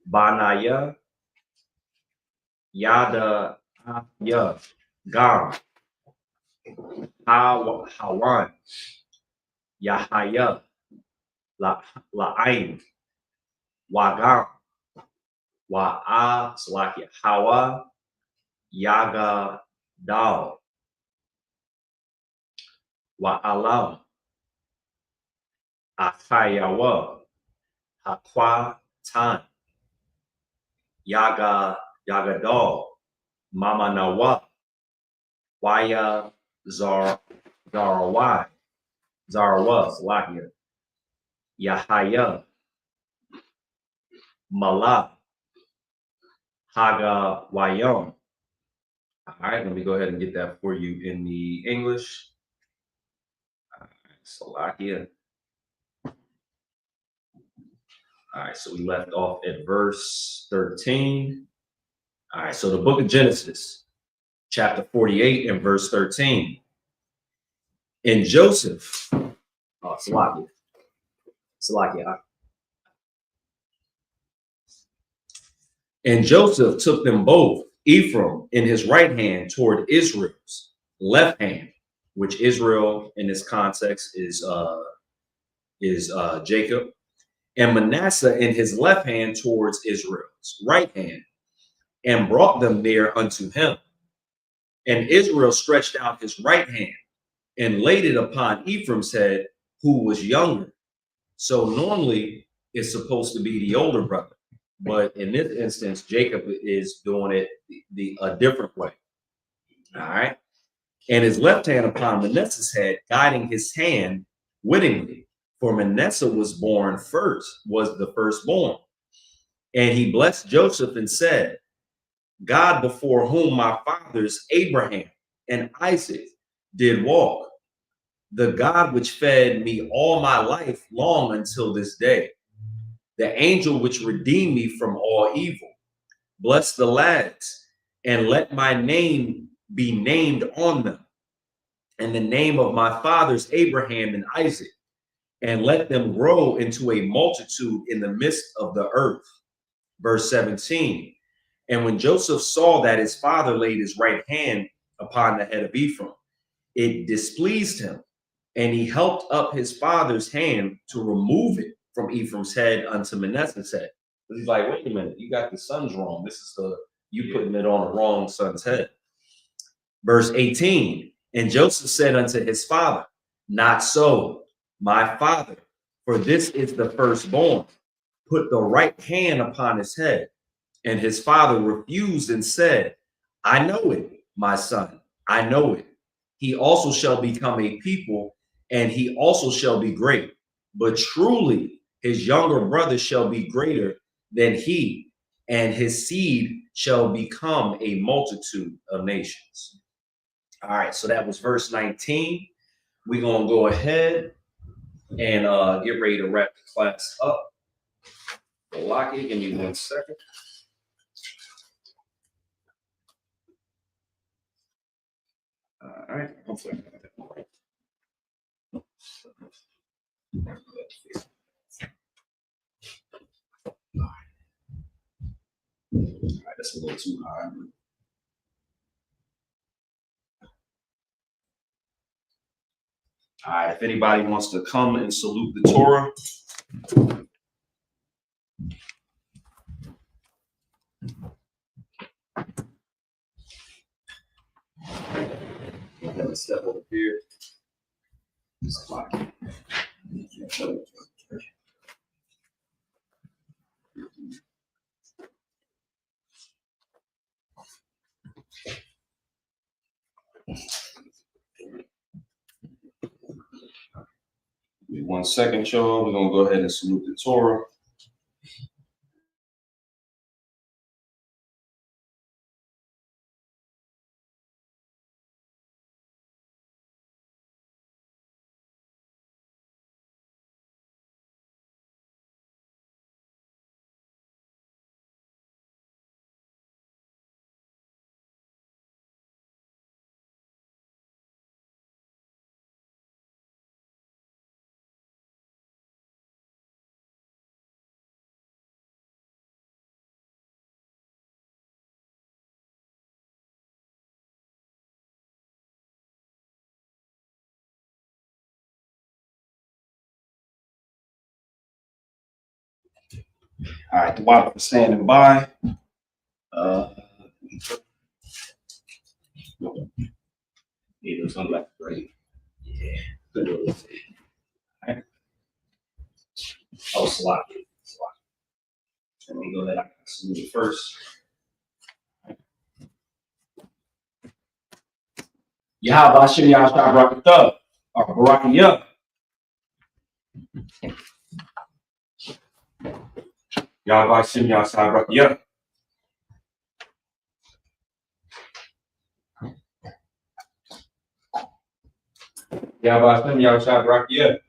Banaya, Yada A, Ya, Gam, Hawan, Yahaya, La'ain, Wagam, Wa'a, Salakia, Hawa, Yaga Dal, Wa'alam, Akayawa, Hakwa Tan, Yagadol, Mama Nawa, Waya Zarawai, Zarawa, Salakia, Yahaya, Mala, Haga Wayom. All right, let me go ahead and get that for you in the English. All right, Salakia. All right, so we left off at verse 13. All right, so the book of Genesis, chapter 48 and verse 13. And Joseph, Salakia. And Joseph took them both, Ephraim in his right hand toward Israel's left hand, which Israel in this context is Jacob, and Manasseh in his left hand towards Israel's right hand, and brought them near unto him. And Israel stretched out his right hand and laid it upon Ephraim's head, who was younger. So normally it's supposed to be the older brother, but in this instance, Jacob is doing it a different way. All right. And his left hand upon Manasseh's head, guiding his hand wittingly. For Manasseh was the firstborn. And he blessed Joseph and said, God before whom my fathers Abraham and Isaac did walk, the God which fed me all my life long until this day, the angel which redeemed me from all evil, bless the lads and let my name be named on them, and the name of my fathers Abraham and Isaac, and let them grow into a multitude in the midst of the earth. Verse 17. And when Joseph saw that his father laid his right hand upon the head of Ephraim, it displeased him, and he helped up his father's hand to remove it from Ephraim's head unto Manasseh's head. But he's like, wait a minute, you got the sons wrong. This is you putting it on the wrong son's head. Verse 18. And Joseph said unto his father, not so, my father, for this is the firstborn. Put the right hand upon his head. And his father refused and said, I know it, my son, I know it. He also shall become a people, and he also shall be great. But truly his younger brother shall be greater than he, and his seed shall become a multitude of nations. All right, so that was verse 19. We're going to go ahead and get ready to wrap the class up. Lock it, give me 1 second. All right, hopefully I got that right. All right, that's a little too high. All right, if anybody wants to come and salute the Torah. Go ahead and step over here. Give me 1 second, y'all. We're going to go ahead and salute the Torah. All right, the Bible for standing by. Need those on left, right? Yeah. Good. All right. Oh, sloppy. Let me go ahead. I can salute it first. Yahweh Hashem Yahshua Barakatah, or Barakiyah. Yahweh Hashem Yahshua Barakiyah. Yahweh Hashem Yahshua Barakiyah.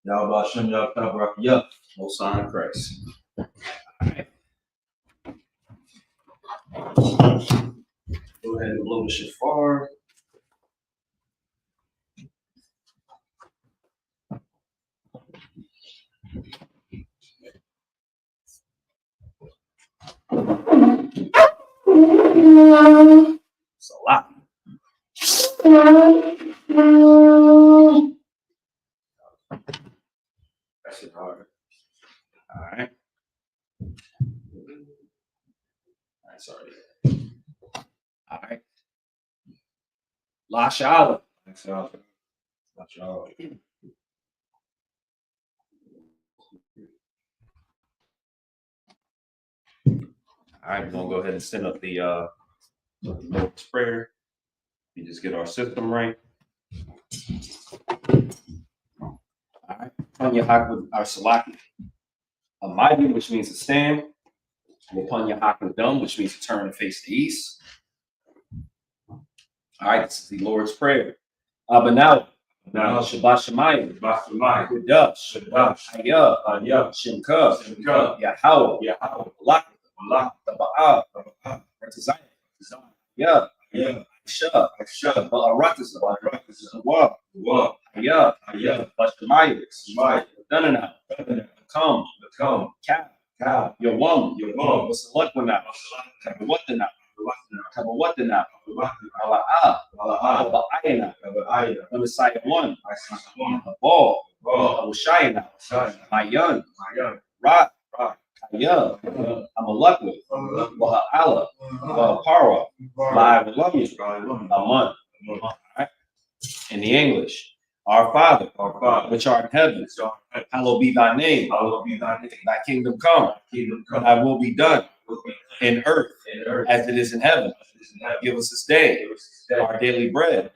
Yahweh Hashem Yahshua Barakiyah. Most High in Christ. Go ahead and blow the shofar. It's a lot. That's it hard. All right. Sorry. All right. La Shala. La Shala. All right, we're gonna go ahead and send up the Lord's Prayer. We just get our system right. All right. Panya Hak with our Salaki. A mighty, which means to stand. Panya Hak with Dum, which means to turn and face the east. All right, this is the Lord's Prayer. But now Shabbat Shemayim, Kudash, Hayah, Shemka, Yahweh, Allah, Taba'ah, Ratazayah, Ya, Aisha, Ba'aratazah, Hayah, Bashamayah, Danana, Come, Kab, Yawam, Wasalakwana, Kabawatana, Ba'ayana, Messiah one, Ball, Shayana, Mayan, Ra, Kaya, Amalakwa, Waha'ala, Wahapara, La'alamya, Aman. In the English, our Father, which art in heaven, hallowed be thy name. Thy kingdom come, thy will be done in earth as it is in heaven. Give us this day our daily bread.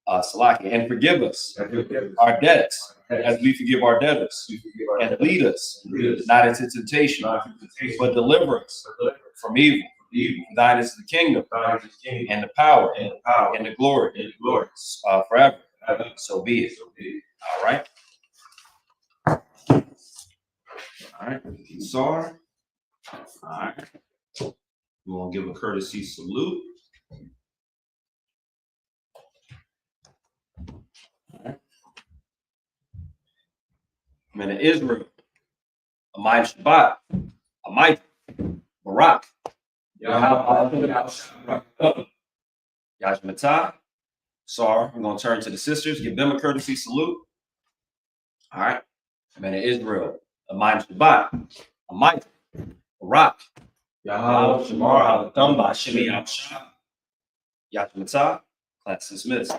Salaki, and forgive us our debts as we forgive our debtors. And lead us not into temptation, but deliver us from evil. Thine is the kingdom and the power and the glory forever. So be it. All right. All right. Sorry. All right. We're going to give a courtesy salute. Men of Israel, a mighty Shabbat, a mighty Barak, Yajmatah. Sorry, we're going to turn to the sisters, give them a courtesy salute. All right. Men of Israel, a mighty Shabbat, a mighty Barak, Yajmatah. Class dismissed.